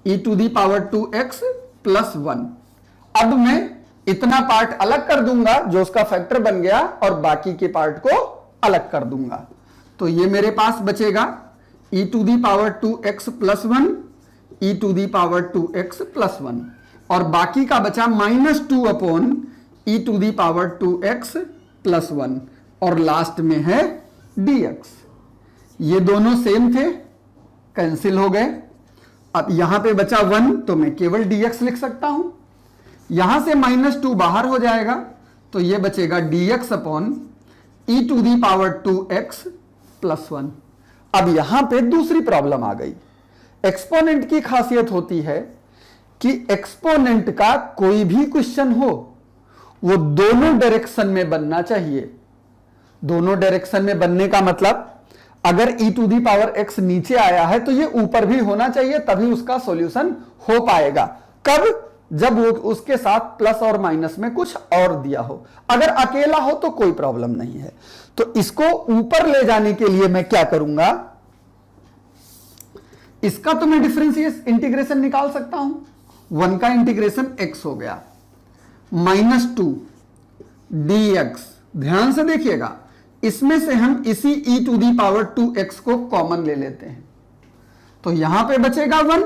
e⁻2x + 1। अब मैं इतना पार्ट अलग कर दूंगा जो उसका फैक्टर बन गया और बाकी के पार्ट को अलग कर दूंगा। तो ये मेरे पास बचेगा e to the power 2x plus 1, e to the power 2x plus 1 और बाकी का बचा -2 upon e to the power 2x plus 1 और लास्ट में है dx। ये दोनों सेम थे, कैंसिल हो गए। अब यहां पे बचा 1 तो मैं केवल dx लिख सकता हूं। यहां से -2 बाहर हो जाएगा तो ये बचेगा dx upon e to the power 2x plus 1। अब यहां पे दूसरी प्रॉब्लम आ गई। एक्सपोनेंट की खासियत होती है कि एक्सपोनेंट का कोई भी क्वेश्चन हो वो दोनों डायरेक्शन में बनना चाहिए। दोनों डायरेक्शन में बनने का मतलब अगर e to the power x नीचे आया है तो ये ऊपर भी होना चाहिए, तभी उसका सॉल्यूशन हो पाएगा। कब? जब वो उसके साथ प्लस और माइनस में कुछ और दिया हो। अगर अकेला हो तो कोई प्रॉब्लम नहीं है। तो इसको ऊपर ले जाने के लिए मैं क्या करूंगा, इसका तो मैं डिफरेंशिएट इंटीग्रेशन निकाल सकता हूं। 1 का इंटीग्रेशन x हो गया, -2 dx। ध्यान से देखिएगा, इसमें से हम इसी e to the power 2x को कॉमन ले लेते हैं तो यहां पे बचेगा 1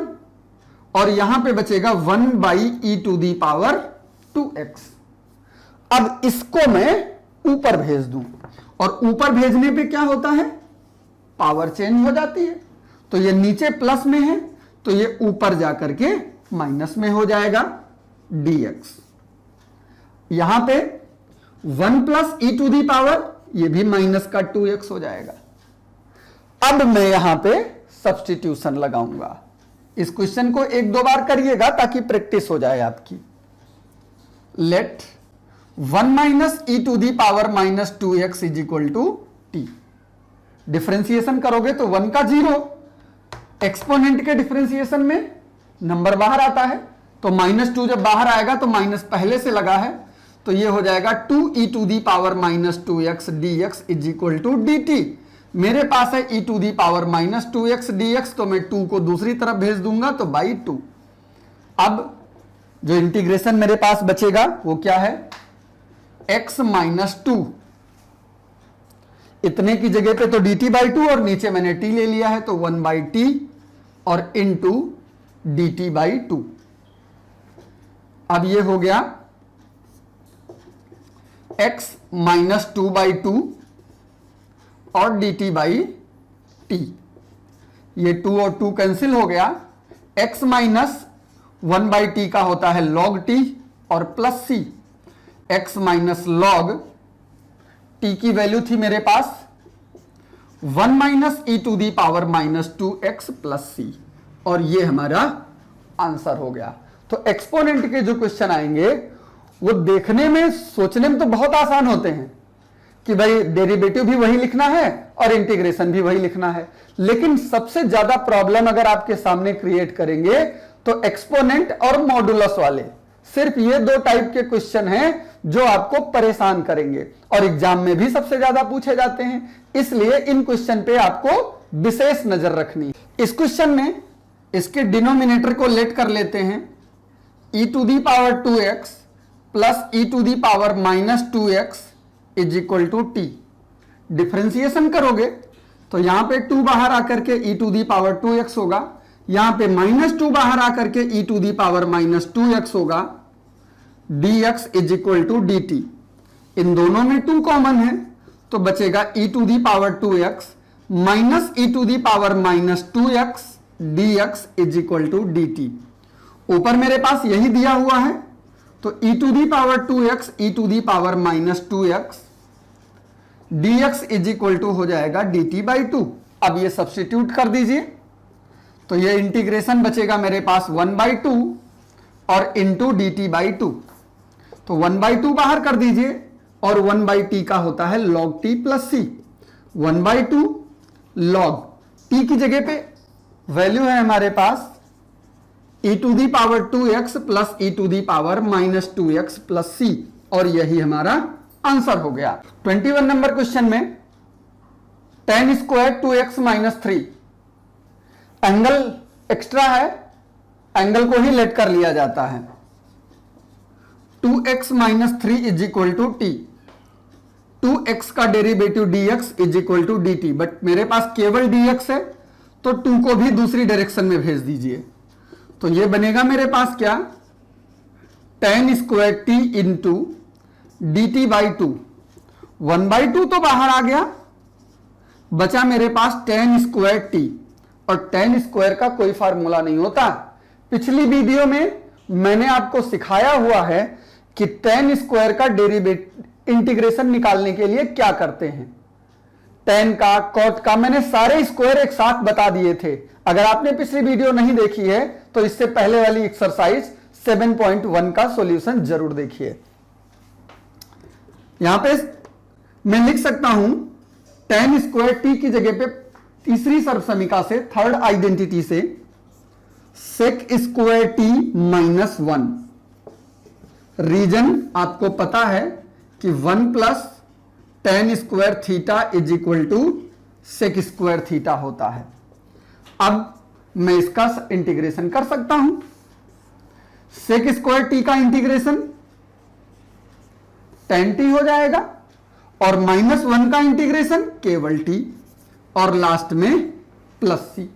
और यहां पे बचेगा 1 by e to the power 2x। अब इसको मैं ऊपर भेज दूं और ऊपर भेजने पे क्या होता है, पावर चेंज हो जाती है। तो ये नीचे प्लस में है तो ये ऊपर जाकर के माइनस में हो जाएगा dx। यहां पे 1 plus e to the power, ये भी माइनस का 2x हो जाएगा। अब मैं यहां पे सब्स्टिट्यूशन लगाऊंगा। इस क्वेश्चन को 1-2 बार करिएगा ताकि प्रैक्टिस हो जाए आपकी। Let 1 minus e to the power -2x is equal to t. Differentiation करोगे तो 1 का 0, एक्सपोनेंट के डिफरेंशिएशन में नंबर बाहर आता है तो -2 जब बाहर आएगा तो माइनस पहले से लगा है तो ये हो जाएगा 2e to the power -2x dx is equal to dt। मेरे पास है e to the power -2x dx तो मैं 2 को दूसरी तरफ भेज दूंगा तो बाई 2। अब जो इंटीग्रेशन मेरे पास बचेगा वो क्या है, x -2। इतने की जगह पे तो dt बाई 2 और नीचे मैंने t ले लिया है तो 1 बाई टी और इनटू dt बाई 2। अब ये हो गया x -2 बाई 2 और dt बाई टी। ये 2 और 2 कैंसिल हो गया। x माइनस 1 बाई टी का होता है log t और plus c। x minus log t की वैल्यू थी मेरे पास 1 minus e to the power -2x plus c और ये हमारा आंसर हो गया। तो एक्सपोनेंट के जो क्वेश्चन आएंगे वो देखने में, सोचने में तो बहुत आसान होते हैं कि भाई डेरिवेटिव भी वही लिखना है और इंटीग्रेशन भी वही लिखना है, लेकिन सबसे ज्यादा प्रॉब्लम अगर आपके सामने क्रिएट करेंगे तो एक्सपोनेंट और मॉडुलस वाले। सिर्फ ये 2 टाइप के क्वेश्चन हैं जो आपको परेशान करेंगे और एग्जाम में भी सबसे ज्यादा पूछे जाते हैं, इसलिए इन क्वेश्चन पे आपको विशेष नजर रखनी। इस क्वेश्चन में इसके डिनोमिनेटर को लेट कर लेते हैं e to the power 2x plus e to the power -2x is equal to t. Differentiation करोगे तो यहां पे 2 बाहर आकर के ई टू दी पावर 2x होगा, यहां पे -2 बाहर आकर के ई टू दी पावर -2x होगा, dx is equal to dt। इन दोनों में 2 कॉमन है तो बचेगा e to the power 2x minus e to the power -2x dx is equal to dt। ऊपर मेरे पास यही दिया हुआ है तो e to the power 2x e to the power -2x dx is equal to हो जाएगा dt बाई 2। अब ये सब्स्टिट्यूट कर दीजिए तो ये इंटीग्रेशन बचेगा मेरे पास 1 बाई 2 और इंटू dt बाई 2। तो 1 बाई 2 बाहर कर दीजिए और 1 बाई टी का होता है log t plus c। 1 by 2 log t की जगह पे वैल्यू है हमारे पास e to the power 2x plus e to the power -2x plus c और यही हमारा आंसर हो गया। 21 नंबर क्वेश्चन में tan square 2x -3 angle extra है, एंगल को ही लेट कर लिया जाता है। 2x minus 3 is equal to t, 2x का derivative dx is equal to dt, but मेरे पास केवल dx है तो 2 को भी दूसरी डायरेक्शन में भेज दीजिए। तो ये बनेगा मेरे पास क्या, tan square t into D t by 2, 1/2 तो बाहर आ गया, बचा मेरे पास tan स्क्वायर टी, और tan स्क्वायर का कोई फार्मूला नहीं होता। पिछली वीडियो में मैंने आपको सिखाया हुआ है कि tan स्क्वायर का डेरिवेटिव इंटीग्रेशन निकालने के लिए क्या करते हैं, tan का, cot का, मैंने सारे स्क्वायर एक साथ बता दिए थे। अगर आपने पिछली वीडियो नहीं देखी है तो इससे पहले वाली एक्सरसाइज 7.1 का सॉल्यूशन जरूर देखिए। यहां पे मैं लिख सकता हूं tan स्क्वायर टी की जगह पे तीसरी सर्वसमीका से, थर्ड आइडेंटिटी से, sec square t minus 1। Reason आपको पता है कि 1 plus tan square theta is equal to sec square theta होता है। अब मैं इसका इंटीग्रेशन कर सकता हूं, sec स्क्वायर टी का इंटीग्रेशन tan t हो जाएगा, और -1 का इंटीग्रेशन केवल t, और लास्ट में प्लस सी।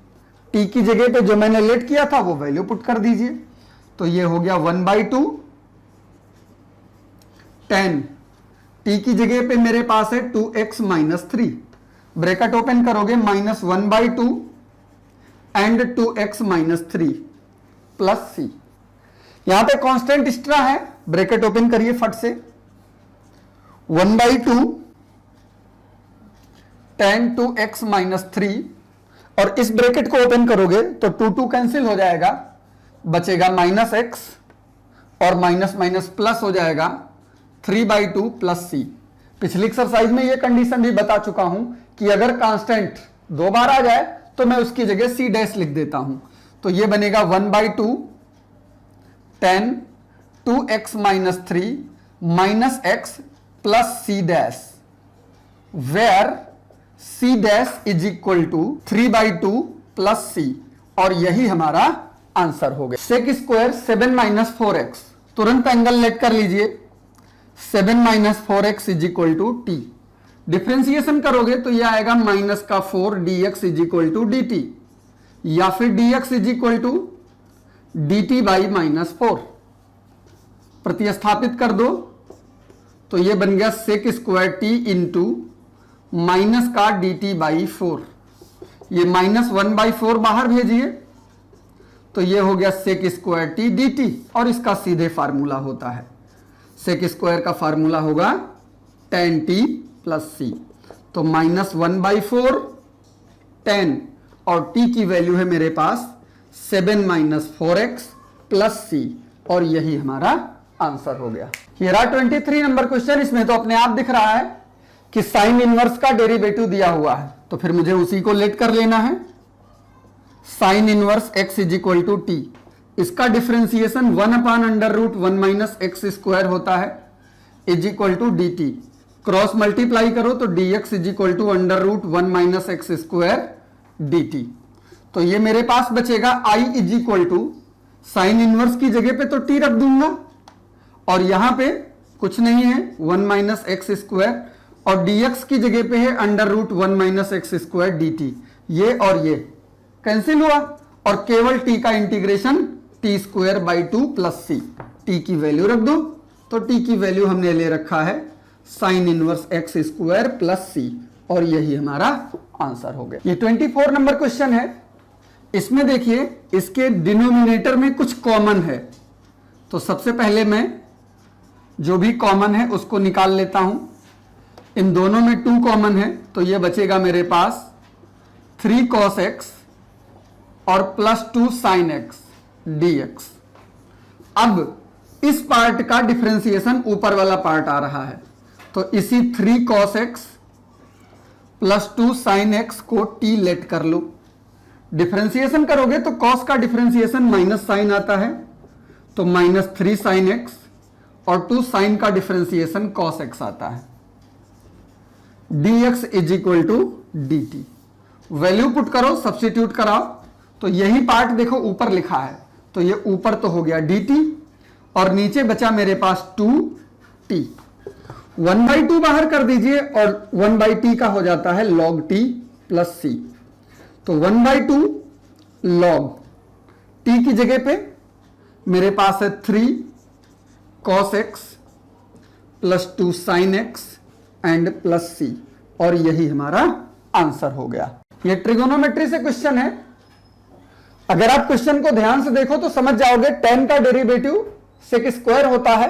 टी की जगह पे जो मैंने लेट किया था वो वैल्यू पुट कर दीजिए, तो ये हो गया 1/2 tan, टी की जगह पे मेरे पास है 2x माइनस 3, ब्रैकेट ओपन करोगे -1/2 एंड 2x माइनस 3 प्लस सी। यहां पे कांस्टेंट एक्स्ट्रा है, ब्रैकेट ओपन करिए फट से, 1/2 tan 2x माइनस 3, और इस ब्रैकेट को ओपन करोगे तो 2 कैंसिल हो जाएगा, बचेगा -x, और माइनस माइनस प्लस हो जाएगा 3/2 प्लस सी। पिछली एक्सरसाइज में यह कंडीशन भी बता चुका हूं कि अगर कांस्टेंट 2 बार आ जाए तो मैं उसकी जगह सी डैश लिख देता हूं। तो यह बनेगा 1/2 tan 2x minus 3 minus x plus c dash, where c dash is equal to 3/2 plus c, और यही हमारा आंसर हो गया। सेक स्क्वायर 7 माइनस 4x, तुरंत एंगल लेट कर लीजिए, 7 minus 4x is equal to t. Differentiation करोगे तो यह आएगा माइनस का 4 dx is equal to d t, या फिर dx is equal to d t by -4। प्रतिस्थापित कर दो तो यह बन गया sec square t into minus का डी टी बाई 4, ये -1/4 बाहर भेजिए तो यह हो गया sec square t d t, और इसका सीधे फार्मूला होता है, सेक स्क्वायर का फार्मूला होगा tan t प्लस सी। तो -1/4 tan, और t की वैल्यू है मेरे पास 7 माइनस 4x प्लस सी, और यही हमारा आंसर हो गया। ये रहा 23 नंबर क्वेश्चन। इसमें तो अपने आप दिख रहा है कि साइन इनवर्स का डेरिवेटिव दिया हुआ है, तो फिर मुझे उसी को लेट कर लेना है। Sine inverse x is equal to t, इसका डिफरेंशिएशन 1/√1 माइनस एक्स स्क्वायर होता है, is equal to d t. Cross multiply करो तो dx is equal to √1 minus x square d t. तो ये मेरे पास बचेगा i is equal to, sine inverse की जगह पे तो t रख दूंगा, और यहां पे कुछ नहीं है 1 माइनस एक्स स्क्वायर, और dx की जगह पे है √1 minus x square d t. ये और ये कैंसिल हुआ, और केवल t का integration t square by 2 plus c. t की वैल्यू रख दो, तो t की वैल्यू हमने ले रखा है sine inverse x square plus c, और यही हमारा आंसर हो गया। ये 24 नंबर क्वेश्चन है। इसमें देखिए इसके डिनोमिनेटर में कुछ कॉमन है, तो सबसे पहले मैं जो भी कॉमन है उसको निकाल लेता हूं। इन दोनों में 2 कॉमन है, तो ये बचेगा मेरे पास 3 cos x और प्लस 2 sin x dx। अब इस पार्ट का डिफरेंशिएशन ऊपर वाला पार्ट आ रहा है, तो इसी 3 cos x plus 2 sin x को t लेट कर लो। डिफरेंशिएशन करोगे तो cos का डिफरेंशिएशन माइनस साइन आता है, तो -3 sin x, और 2 sin का डिफरेंशिएशन cos x आता है। dx is equal to d t. Value put करो, सब्स्टिट्यूट कराओ, तो यही पार्ट देखो ऊपर लिखा है, तो ये ऊपर तो हो गया dt, और नीचे बचा मेरे पास 2t। 1/2 बाहर कर दीजिए और 1/t का हो जाता है log t प्लस c। तो 1/2 log t की जगह पे मेरे पास है 3 cos x plus 2 sin x and plus c, और यही हमारा आंसर हो गया। ये ट्रिगोनोमेट्री से क्वेश्चन है। अगर आप क्वेश्चन को ध्यान से देखो तो समझ जाओगे tan का डेरिवेटिव sec स्क्वायर होता है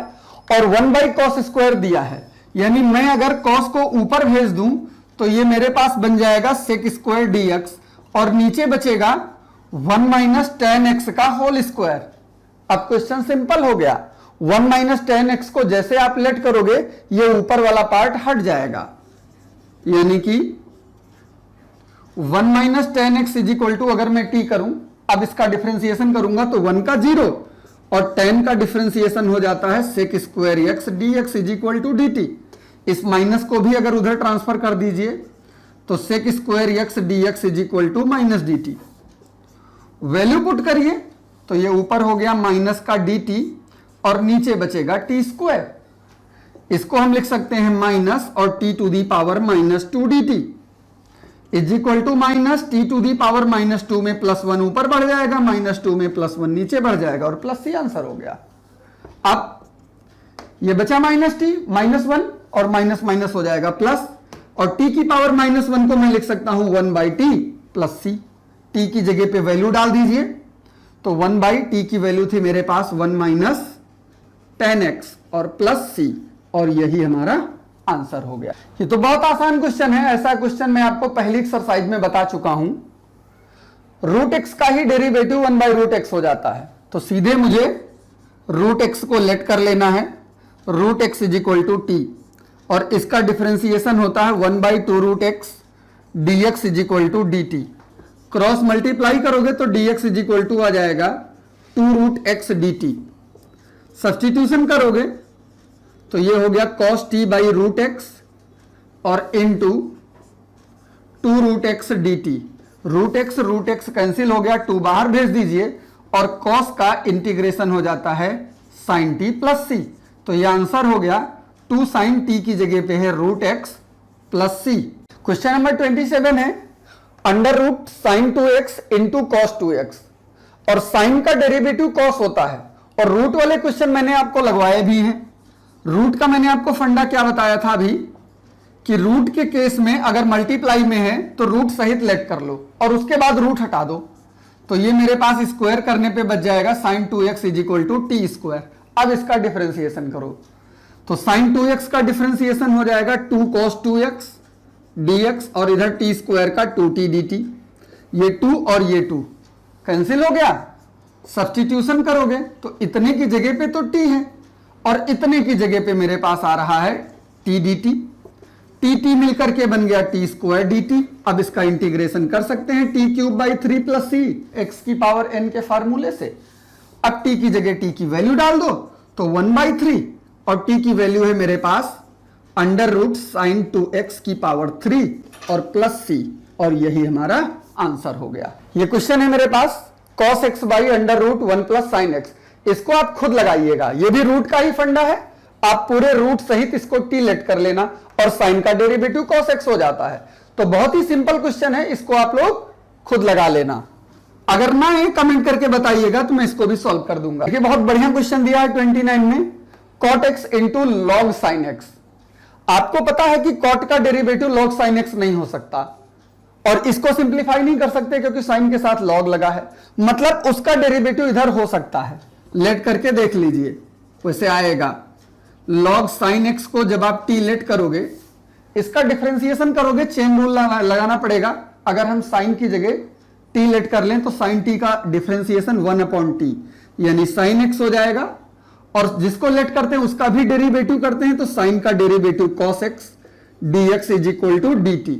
और 1/cos स्क्वायर दिया है, यानी मैं अगर cos को ऊपर भेज दूं तो ये मेरे पास बन जाएगा sec स्क्वायर dx और नीचे बचेगा 1 माइनस tan x का होल स्क्वायर। अब क्वेश्चन सिंपल हो गया। 1 माइनस tan x को जैसे आप लेट करोगे ये ऊपर वाला पार्ट हट जाएगा, यानी कि 1 minus tan x is equal to, अगर मैं t करूं, अब इसका डिफरेंशिएशन करूंगा तो 1 का 0 और tan का डिफरेंशिएशन हो जाता है sec square x dx is equal to dt। इस माइनस को भी अगर उधर ट्रांसफर कर दीजिए तो sec square x dx is equal to minus dt। Value put करिए तो ये ऊपर हो गया माइनस का dt और नीचे बचेगा t स्क्वायर। इसको हम लिख सकते हैं माइनस और t to the power minus 2 dt is equal to minus t to the power minus 2 में प्लस 1 ऊपर बढ़ जाएगा, माइनस 2 में प्लस 1 नीचे बढ़ जाएगा और प्लस सी आंसर हो गया। अब ये बचा माइनस टी, माइनस 1 और माइनस माइनस हो जाएगा प्लस, और टी की पावर माइनस 1 को मैं लिख सकता हूं 1/t प्लस सी। टी की जगह पे वैल्यू डाल दीजिए तो 1/t की वैल्यू थी मेरे पास 1 माइनस tan x और प्लस सी, और यही हमारा आंसर हो गया। ये तो बहुत आसान क्वेश्चन है। ऐसा क्वेश्चन मैं आपको पहली एक्सरसाइज में बता चुका हूं। रूट एक्स का ही डेरिवेटिव 1/√x हो जाता है, तो सीधे मुझे रूट एक्स को लेट कर लेना है। Root x is equal to t और इसका डिफरेंशिएशन होता है 1/2√x dx is equal to dt। Cross multiply करोगे तो dx इज इक्वल टू आ जाएगा 2√x dt। सब्स्टिट्यूशन करोगे तो ये हो गया cos t by root x और into 2√x dt। Root x cancel हो गया, 2 बाहर भेज दीजिए और cos का इंटीग्रेशन हो जाता है sin t प्लस सी। तो ये आंसर हो गया 2 sin t की जगह पे है root x plus c. Question number 27 है under root sine 2x into cos 2x, और साइन का डेरिवेटिव cos होता है, और रूट वाले क्वेश्चन मैंने आपको लगवाए भी हैं। रूट का मैंने आपको फंडा क्या बताया था अभी, कि रूट के केस में अगर मल्टीप्लाई में है तो रूट सहित लेट कर लो और उसके बाद रूट हटा दो, तो ये मेरे पास स्क्वायर करने पे बच जाएगा sin 2x is equal to t square. अब इसका डिफरेंशिएशन करो तो sin 2x का डिफरेंशिएशन हो जाएगा 2 cos 2x dx और इधर टी स्क्वायर का 2t dt। ये 2 और ये 2 कैंसिल हो गया। सब्स्टिट्यूशन करोगे तो इतने की जगह पे तो t है और इतने की जगह पे मेरे पास आ रहा है t dt। टी मिलकर के बन गया टी स्क्वायर dt। अब इसका इंटीग्रेशन कर सकते हैं t³ / 3 + c x की पावर n के फार्मूले से। अब t की जगह t की वैल्यू डाल दो तो 1/3 और t की वैल्यू है मेरे पास अंडर रूट साइन 2x की पावर 3 और प्लस c, और यही हमारा आंसर हो गया। ये क्वेश्चन है मेरे पास cos x by under root 1 plus sine x। इसको आप खुद लगाइएगा, ये भी रूट का ही फंडा है। आप पूरे रूट सहित इसको t लेट कर लेना और साइन का डेरिवेटिव cos x हो जाता है। तो बहुत ही सिंपल क्वेश्चन है, इसको आप लोग खुद लगा लेना। अगर ना है कमेंट करके बताइएगा तो मैं इसको भी सॉल्व कर दूंगा। देखिए बहुत बढ़िया क्वेश्चन दिया है 29 में, cot x into log sign x। आपको पता है कि cot का डेरिवेटिव log sin x नहीं हो सकता और इसको सिंप्लीफाई नहीं कर सकते क्योंकि साइन के साथ log लगा है, मतलब उसका डेरिवेटिव इधर हो सकता है। लेट करके देख लीजिए वैसे आएगा। log sin x को जब आप t लेट करोगे, इसका डिफरेंशिएशन करोगे, चेन रूल लगाना पड़ेगा। अगर हम साइन की जगह t लेट कर लें तो sin t का डिफरेंशिएशन 1/t यानी sin x हो जाएगा, और जिसको लेट करते हैं उसका भी डेरिवेटिव करते हैं तो साइन का derivative cos x dx is equal to dt।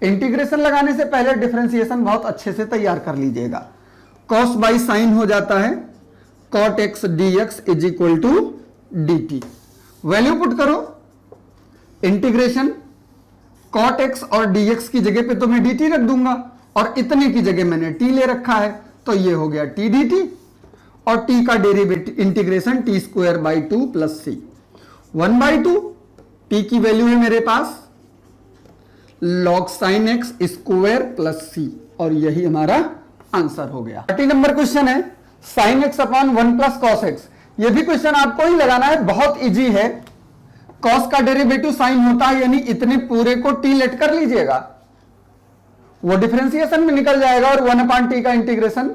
Integration लगाने से पहले डिफरेंशिएशन बहुत अच्छे से तैयार कर लीजिएगा। cos बाई साइन हो जाता है cot x dx is equal to dt। Value put करो, इंटीग्रेशन cot x और dx की जगह पे तो मैं dt रख दूंगा और इतने की जगह मैंने t ले रखा है तो ये हो गया t dt, और टी का derivative integration t square by 2 plus c. 1/2 t की वैल्यू है मेरे पास log sin x square plus c, और यही हमारा आंसर हो गया। 30 नंबर क्वेश्चन है sin x upon 1 plus cos x. यह भी क्वेश्चन आपको ही लगाना है, बहुत इजी है। कॉस का डेरिवेटिव साइन होता है, यानी इतने पूरे को टी लेट कर लीजिएगा, वो डिफरेंशिएशन में निकल जाएगा, और 1/t का इंटीग्रेशन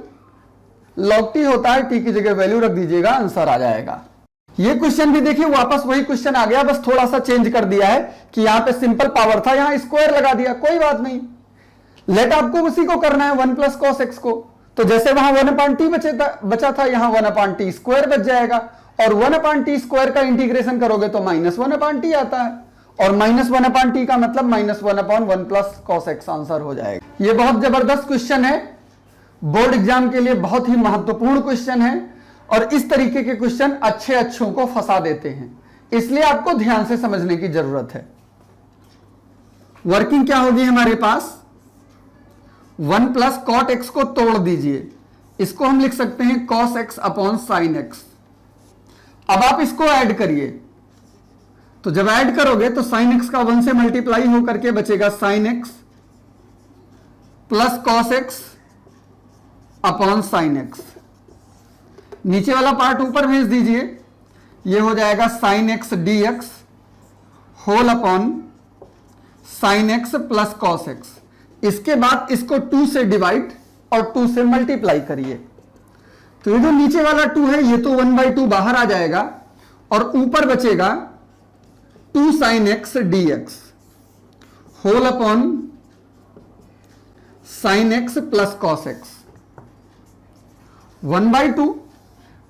log t होता है, t की जगह वैल्यू रख दीजिएगा, आंसर आ जाएगा। ये क्वेश्चन भी देखिए वापस वही क्वेश्चन आ गया, बस थोड़ा सा चेंज कर दिया है कि यहां पे सिंपल पावर था, यहां स्क्वायर लगा दिया, कोई बात नहीं। लेट आपको उसी को करना है 1 प्लस कॉस एक्स को, तो जैसे वहां 1/t बचा था, यहां 1/t स्क्वायर बच जाएगा, और 1/t स्क्वायर का इंटीग्रेशन करोगे तो -1/t आता है, और -1/t का मतलब -1/1 प्लस कॉस एक्स आंसर हो जाएगा। ये बहुत जबरदस्त क्वेश्चन है, बोर्ड एग्जाम के लिए बहुत ही महत्वपूर्ण क्वेश्चन है, और इस तरीके के क्वेश्चन अच्छों को फंसा देते हैं, इसलिए आपको ध्यान से समझने की जरूरत है। वर्किंग क्या होगी हमारे पास, 1 प्लस कॉट एक्स को तोड़ दीजिए, इसको हम लिख सकते हैं cos x upon sine x. अब आप इसको ऐड करिए, तो जब ऐड करोगे तो साइन एक्स का 1 से मल्टीप्लाई होकर के बचेगा sine x plus cos x upon sine x. नीचे वाला पार्ट ऊपर भेज दीजिए, ये हो जाएगा sine x d x whole upon sine x plus cos x. इसके बाद इसको 2 से डिवाइड और 2 से मल्टीप्लाई करिए, तो ये जो नीचे वाला 2 है ये तो 1/2 बाहर आ जाएगा, और ऊपर बचेगा 2 sine x d x whole upon sine x plus cos x. 1/2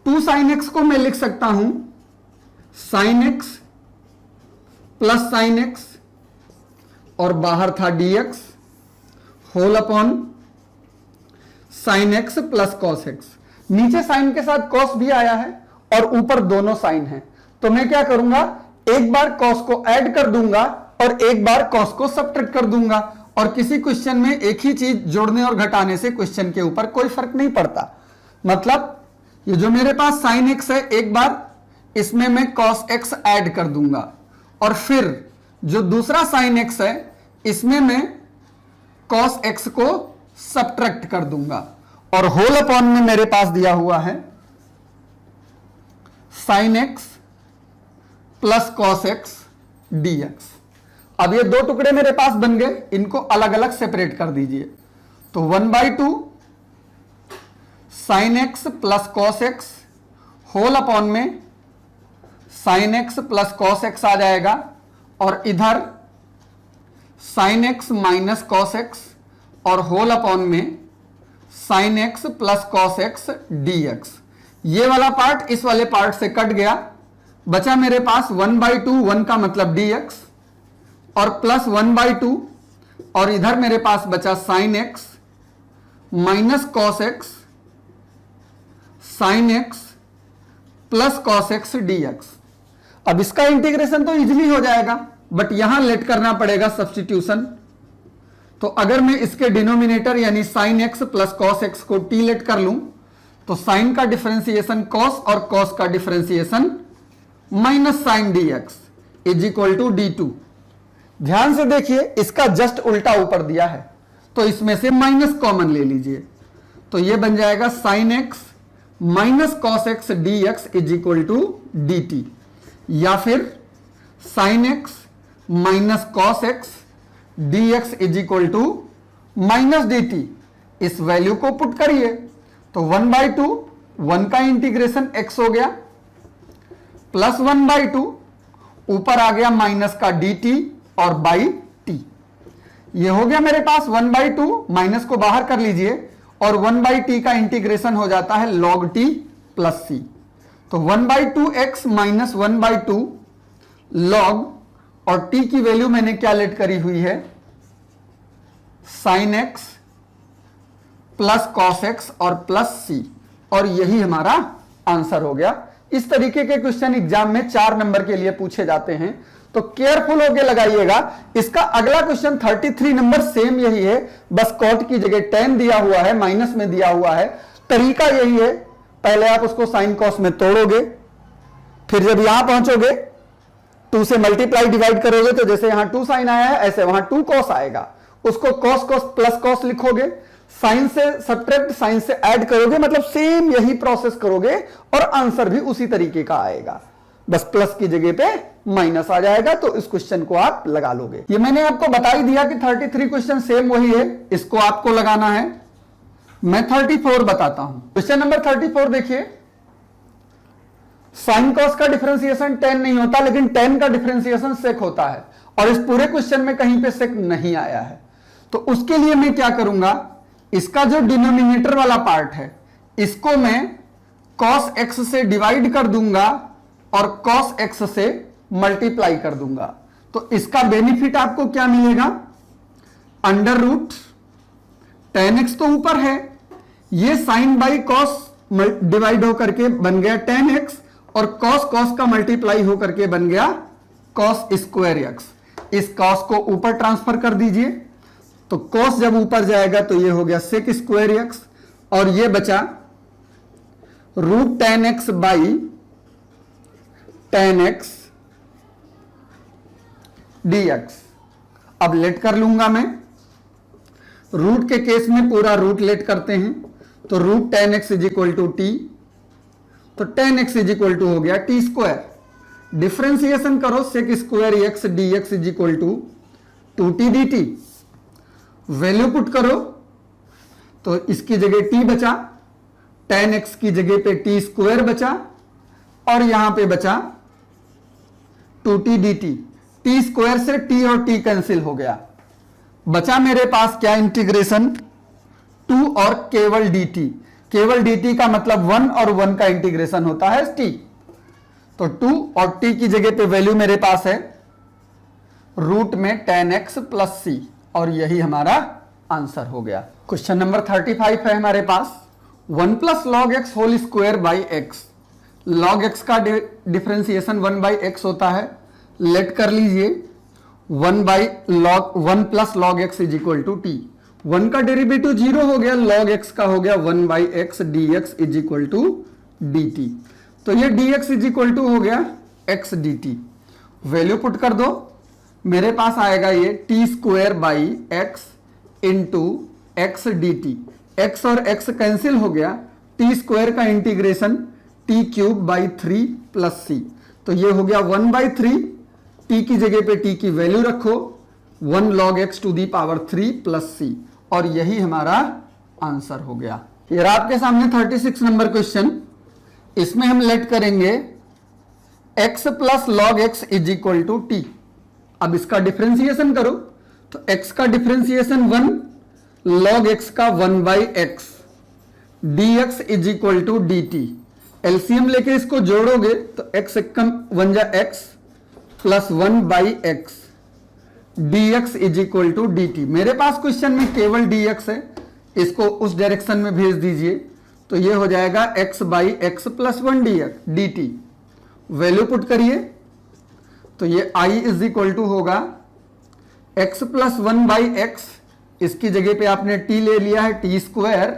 2 sine x को मैं लिख सकता हूं sine x plus sine x, और बाहर था d x whole upon sine x plus cos x. नीचे साइन के साथ कॉस भी आया है और ऊपर दोनों साइन है, तो मैं क्या करूंगा, एक बार कॉस को ऐड कर दूंगा और एक बार कॉस को सब्ट्रैक्ट कर दूंगा, और किसी क्वेश्चन में एक ही चीज जोड़ने और घटाने से क्वेश्चन के ऊपर कोई फर्क नहीं पड़ता। मतलब ये जो मेरे पास साइन एक्स है, एक बार इसमें मैं कॉस एक्स ऐड कर दूंगा, और फिर जो दूसरा साइन एक्स है इसमें मैं कॉस एक्स को सब्ट्रैक्ट कर दूंगा, और होल अपॉन में मेरे पास दिया हुआ है sign x plus cos x d x. अब ये 2 टुकड़े मेरे पास बन गए, इनको अलग अलग सेपरेट कर दीजिए, तो 1/2 sine x plus cos x whole upon में sine x plus cos x आ जाएगा, और इधर sine x minus cos x और होल अपॉन में sine x plus cos x d x. ये वाला पार्ट इस वाले पार्ट से कट गया, बचा मेरे पास 1/2, 1 का मतलब डी एक्स और प्लस 1/2, और इधर मेरे पास बचा sign x minus cos x sign x plus cos x d x. अब इसका इंटीग्रेशन तो इजीली हो जाएगा, बट यहां लेट करना पड़ेगा सब्स्टिट्यूशन। तो अगर मैं इसके डिनोमिनेटर यानी sine x plus cos x को टी लेट कर लूं, तो साइन का डिफरेंशिएशन कॉस और कॉस का differentiation minus sine d x is equal to डी2। ध्यान से देखिए, इसका जस्ट उल्टा ऊपर दिया है, तो इसमें से माइनस कॉमन ले लीजिए, तो यह बन जाएगा sine x minus cos x d x is equal to d t, या फिर sine x minus cos x d x is equal to minus d t. इस वैल्यू को पुट करिए, तो 1/2 1 का इंटीग्रेशन x हो गया प्लस 1/2 ऊपर आ गया माइनस का dt और बाई टी। ये हो गया मेरे पास 1/2, माइनस को बाहर कर लीजिए, और 1/t का इंटीग्रेशन हो जाता है log t प्लस c। तो 1/2x माइनस 1/2 log, और t की वैल्यू मैंने क्या लेट करी हुई है, sine x plus cos x और प्लस c, और यही हमारा आंसर हो गया। इस तरीके के क्वेश्चन एग्जाम में 4 नंबर के लिए पूछे जाते हैं, तो केयरफुल होके लगाइएगा। इसका अगला क्वेश्चन 33 नंबर सेम यही है, बस कॉट की जगह 10 दिया हुआ है, माइनस में दिया हुआ है। तरीका यही है, पहले आप उसको साइन कॉस में तोड़ोगे, फिर जब यहां पहुंचोगे 2 से मल्टीप्लाई डिवाइड करोगे तो जैसे यहां 2 साइन आया है ऐसे वहां 2 कॉस आएगा, उसको कॉस कॉस प्लस कॉस लिखोगे, साइन से सब्ट्रैक्ट साइन से ऐड करोगे, मतलब सेम यही प्रोसेस करोगे और आंसर भी उसी तरीके का आएगा, बस प्लस की जगह पे माइनस आ जाएगा। तो इस क्वेश्चन को आप लगा लोगे। ये मैंने आपको बता ही दिया कि 33 क्वेश्चन सेम वही है, इसको आपको लगाना है। मैं 34 बताता हूं। क्वेश्चन नंबर 34 देखिए, साइन कॉस का डिफरेंशिएशन tan नहीं होता, लेकिन tan का डिफरेंशिएशन सेक होता है, और इस पूरे क्वेश्चन में कहीं पे सेक नहीं आया है। तो उसके लिए मैं क्या करूंगा, इसका जो डिनोमिनेटर वाला पार्ट है इसको मैं cos x से डिवाइड कर दूंगा और cos x से मल्टीप्लाई कर दूंगा। तो इसका बेनिफिट आपको क्या मिलेगा, अंडर रूट tan x तो ऊपर है, ये साइन बाई कॉस डिवाइड होकर के बन गया tan x, और cos cos का मल्टीप्लाई होकर के बन गया cos स्क्वायर x। इस cos को ऊपर ट्रांसफर कर दीजिए, तो cos जब ऊपर जाएगा तो ये हो गया sec स्क्वायर x, और ये बचा root tan x by tan x dx। अब लेट कर लूंगा मैं, रूट के केस में पूरा रूट लेट करते हैं, तो root tan x is equal to t, तो tan x is equal to हो गया टी स्क्वायर। डिफरेंशिएशन करो, sec square x dx is equal to 2t dt। Value put करो तो इसकी जगह t बचा, tan x की जगह पे टी स्क्वायर बचा, और यहां पे बचा 2t dt। टी स्क्वायर से t और t कैंसिल हो गया, बचा मेरे पास क्या, इंटीग्रेशन 2 और केवल dt। केवल dt का मतलब 1 और 1 का इंटीग्रेशन होता है t। तो 2 और t की जगह पे वैल्यू मेरे पास है रूट में tan x प्लस c, और यही हमारा आंसर हो गया। क्वेश्चन नंबर 35 है हमारे पास, 1 plus log x whole square by x. Log x का डिफरेंशिएशन 1 बाई एक्स होता है, लेट कर लीजिए 1 plus log x is equal to t. 1 का डेरिवेटिव 0 हो गया, लॉग एक्स का हो गया 1 by x dx is equal to dt। तो ये dx इज इक्वल टू हो गया x dt। वैल्यू पुट कर दो, मेरे पास आएगा ये t square by x into x d t. X और एक्स कैंसिल हो गया, टी स्क्वायर का integration t cube by 3 plus c. तो ये हो गया 1/3, टी की जगह पे टी की वैल्यू रखो 1 log x to the power 3 plus c, और यही हमारा आंसर हो गया। ये आपके सामने 36 नंबर क्वेश्चन, इसमें हम लेट करेंगे x plus log x is equal to t. अब इसका डिफरेंशिएशन करो, तो x का डिफरेंशिएशन 1, log x का 1/x dx is equal to dt। LCM लेके इसको जोड़ोगे तो x कम 1 जा x plus 1/x dx is equal to dt। मेरे पास क्वेश्चन में केवल dx है, इसको उस डायरेक्शन में भेज दीजिए, तो ये हो जाएगा x/x plus 1 dt। Value put करिए, तो ये i इज इक्वल टू होगा x प्लस 1/x, इसकी जगह पे आपने t ले लिया है टी स्क्वायर,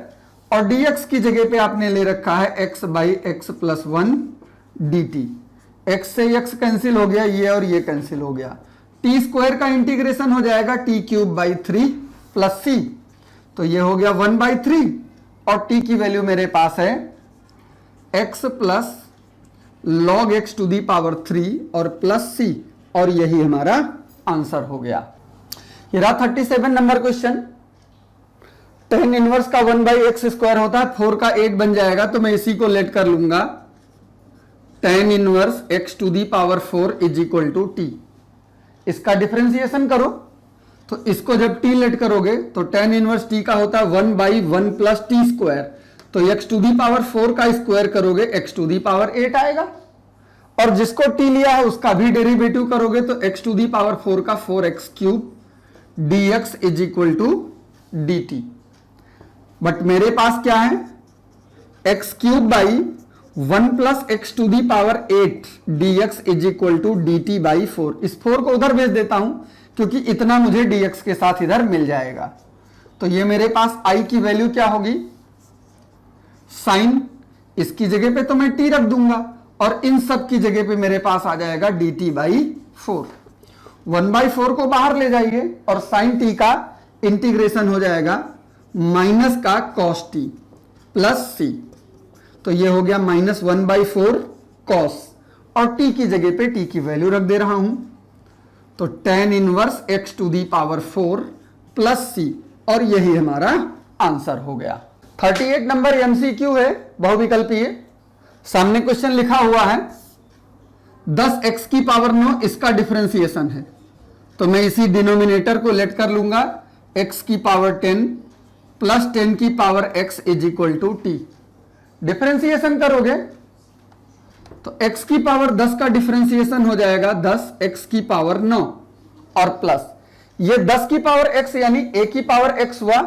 और dx की जगह पे आपने ले रखा है x/x प्लस 1 dt। x से x कैंसिल हो गया, ये और ये कैंसिल हो गया, टी स्क्वायर का इंटीग्रेशन हो जाएगा T cube by 3 plus c. तो ये हो गया 1/3, और t की वैल्यू मेरे पास है x plus log x to the power 3 और प्लस c, और यही हमारा आंसर हो गया। ये रहा 37 नंबर क्वेश्चन। tan इनवर्स का 1/x स्क्वायर होता है, 4 का 8 बन जाएगा, तो मैं इसी को लेट कर लूंगा tan inverse x to the power 4 is equal to t. इसका डिफरेंशिएशन करो, तो इसको जब t लेट करोगे तो tan इनवर्स t का होता है 1/1 प्लस टी स्क्वायर, तो x टू दी पावर 4 का स्क्वायर करोगे x टू दी पावर 8 आएगा, और जिसको t लिया है उसका भी डेरिवेटिव करोगे तो x टू दी पावर 4 का 4x cube dx is equal to dt। But मेरे पास क्या है, x cube by 1 plus x to the power 8 dx is equal to dt by 4। इस 4 को उधर भेज देता हूं, क्योंकि इतना मुझे dx के साथ इधर मिल जाएगा। तो ये मेरे पास i की वैल्यू क्या होगी, साइन इसकी जगह पे तो मैं t रख दूंगा और इन सब की जगह पे मेरे पास आ जाएगा dt बाई 4। 1/4 को बाहर ले जाइए और साइन t का इंटीग्रेशन हो जाएगा माइनस का cos t प्लस c। तो ये हो गया -1/4 cos, और t की जगह पे t की वैल्यू रख दे रहा हूं, तो tan inverse x to the power 4 plus c, और यही हमारा आंसर हो गया। 38 नंबर एमसीक्यू है, बहुविकल्पीय। सामने क्वेश्चन लिखा हुआ है 10x की पावर 9 इसका डिफरेंशिएशन है, तो मैं इसी डिनोमिनेटर को लेट कर लूंगा x की पावर 10 प्लस 10 की power x is equal to t. Differentiation करोगे तो x की पावर 10 का डिफरेंशिएशन हो जाएगा 10 x की पावर 9 और प्लस ये 10 की पावर x यानी a की पावर x हुआ,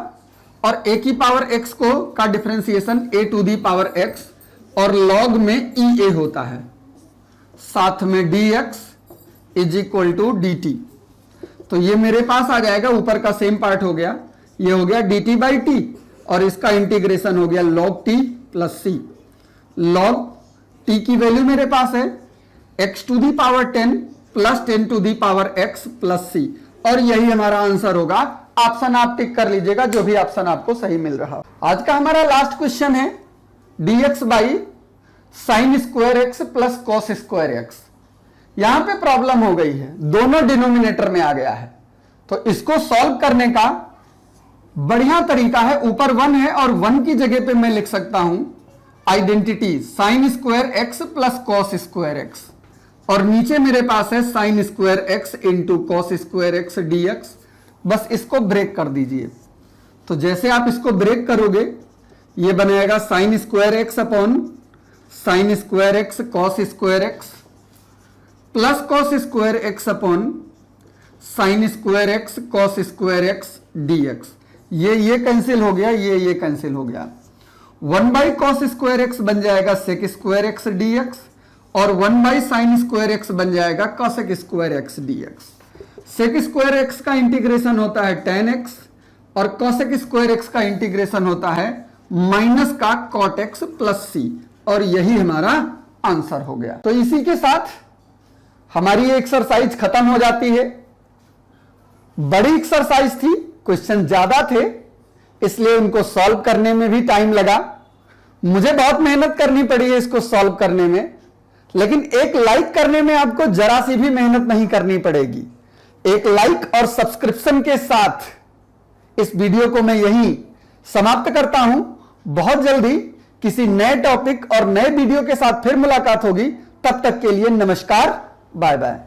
और a की पावर x को का differentiation a to the power x और log में e a होता है, साथ में dx is equal to dt। तो ये मेरे पास आ जाएगा, ऊपर का सेम पार्ट हो गया, ये हो गया dt बाई टी, और इसका इंटीग्रेशन हो गया log t plus c। log t की वैल्यू मेरे पास है x to the power 10 plus 10 to the power x plus c, और यही हमारा आंसर होगा। ऑप्शन आप टिक कर लीजिएगा, जो भी ऑप्शन आपको सही मिल रहा। आज का हमारा लास्ट क्वेश्चन है dx by sine square x plus cos square x. यहां पे प्रॉब्लम हो गई है, दोनों डिनोमिनेटर में आ गया है, तो इसको सॉल्व करने का बढ़िया तरीका है, ऊपर 1 है और 1 की जगह पे मैं लिख सकता हूं identity sine square x plus cos square x, और नीचे मेरे पास है sine square x into cos square x dx। बस इसको ब्रेक कर दीजिए, तो जैसे आप इसको ब्रेक करोगे ये बनेगा sine square x upon sine square x cos square x plus cos square x upon sine square x cos square x dx। ये कैंसिल हो गया, ये कैंसिल हो गया। 1/cos स्क्वायर एक्स बन जाएगा सेक स्क्वायर एक्स dx, और 1/sin स्क्वायर एक्स बन जाएगा cosec square x dx। Sec square x का इंटीग्रेशन होता है tan x, और कॉसेक स्क्वायर एक्स का इंटीग्रेशन होता है माइनस का cot x प्लस c, और यही हमारा आंसर हो गया। तो इसी के साथ हमारी एक्सरसाइज खत्म हो जाती है। बड़ी एक्सरसाइज थी, क्वेश्चन ज्यादा थे, इसलिए उनको सॉल्व करने में भी टाइम लगा। मुझे बहुत मेहनत करनी पड़ी है इसको सॉल्व करने में, लेकिन एक लाइक करने में आपको जरा सी भी मेहनत नहीं करनी पड़ेगी। एक लाइक और सब्सक्रिप्शन के साथ इस वीडियो को मैं यहीं समाप्त करता हूं। बहुत जल्दी किसी नए टॉपिक और नए वीडियो के साथ फिर मुलाकात होगी। तब तक के लिए नमस्कार, बाय बाय।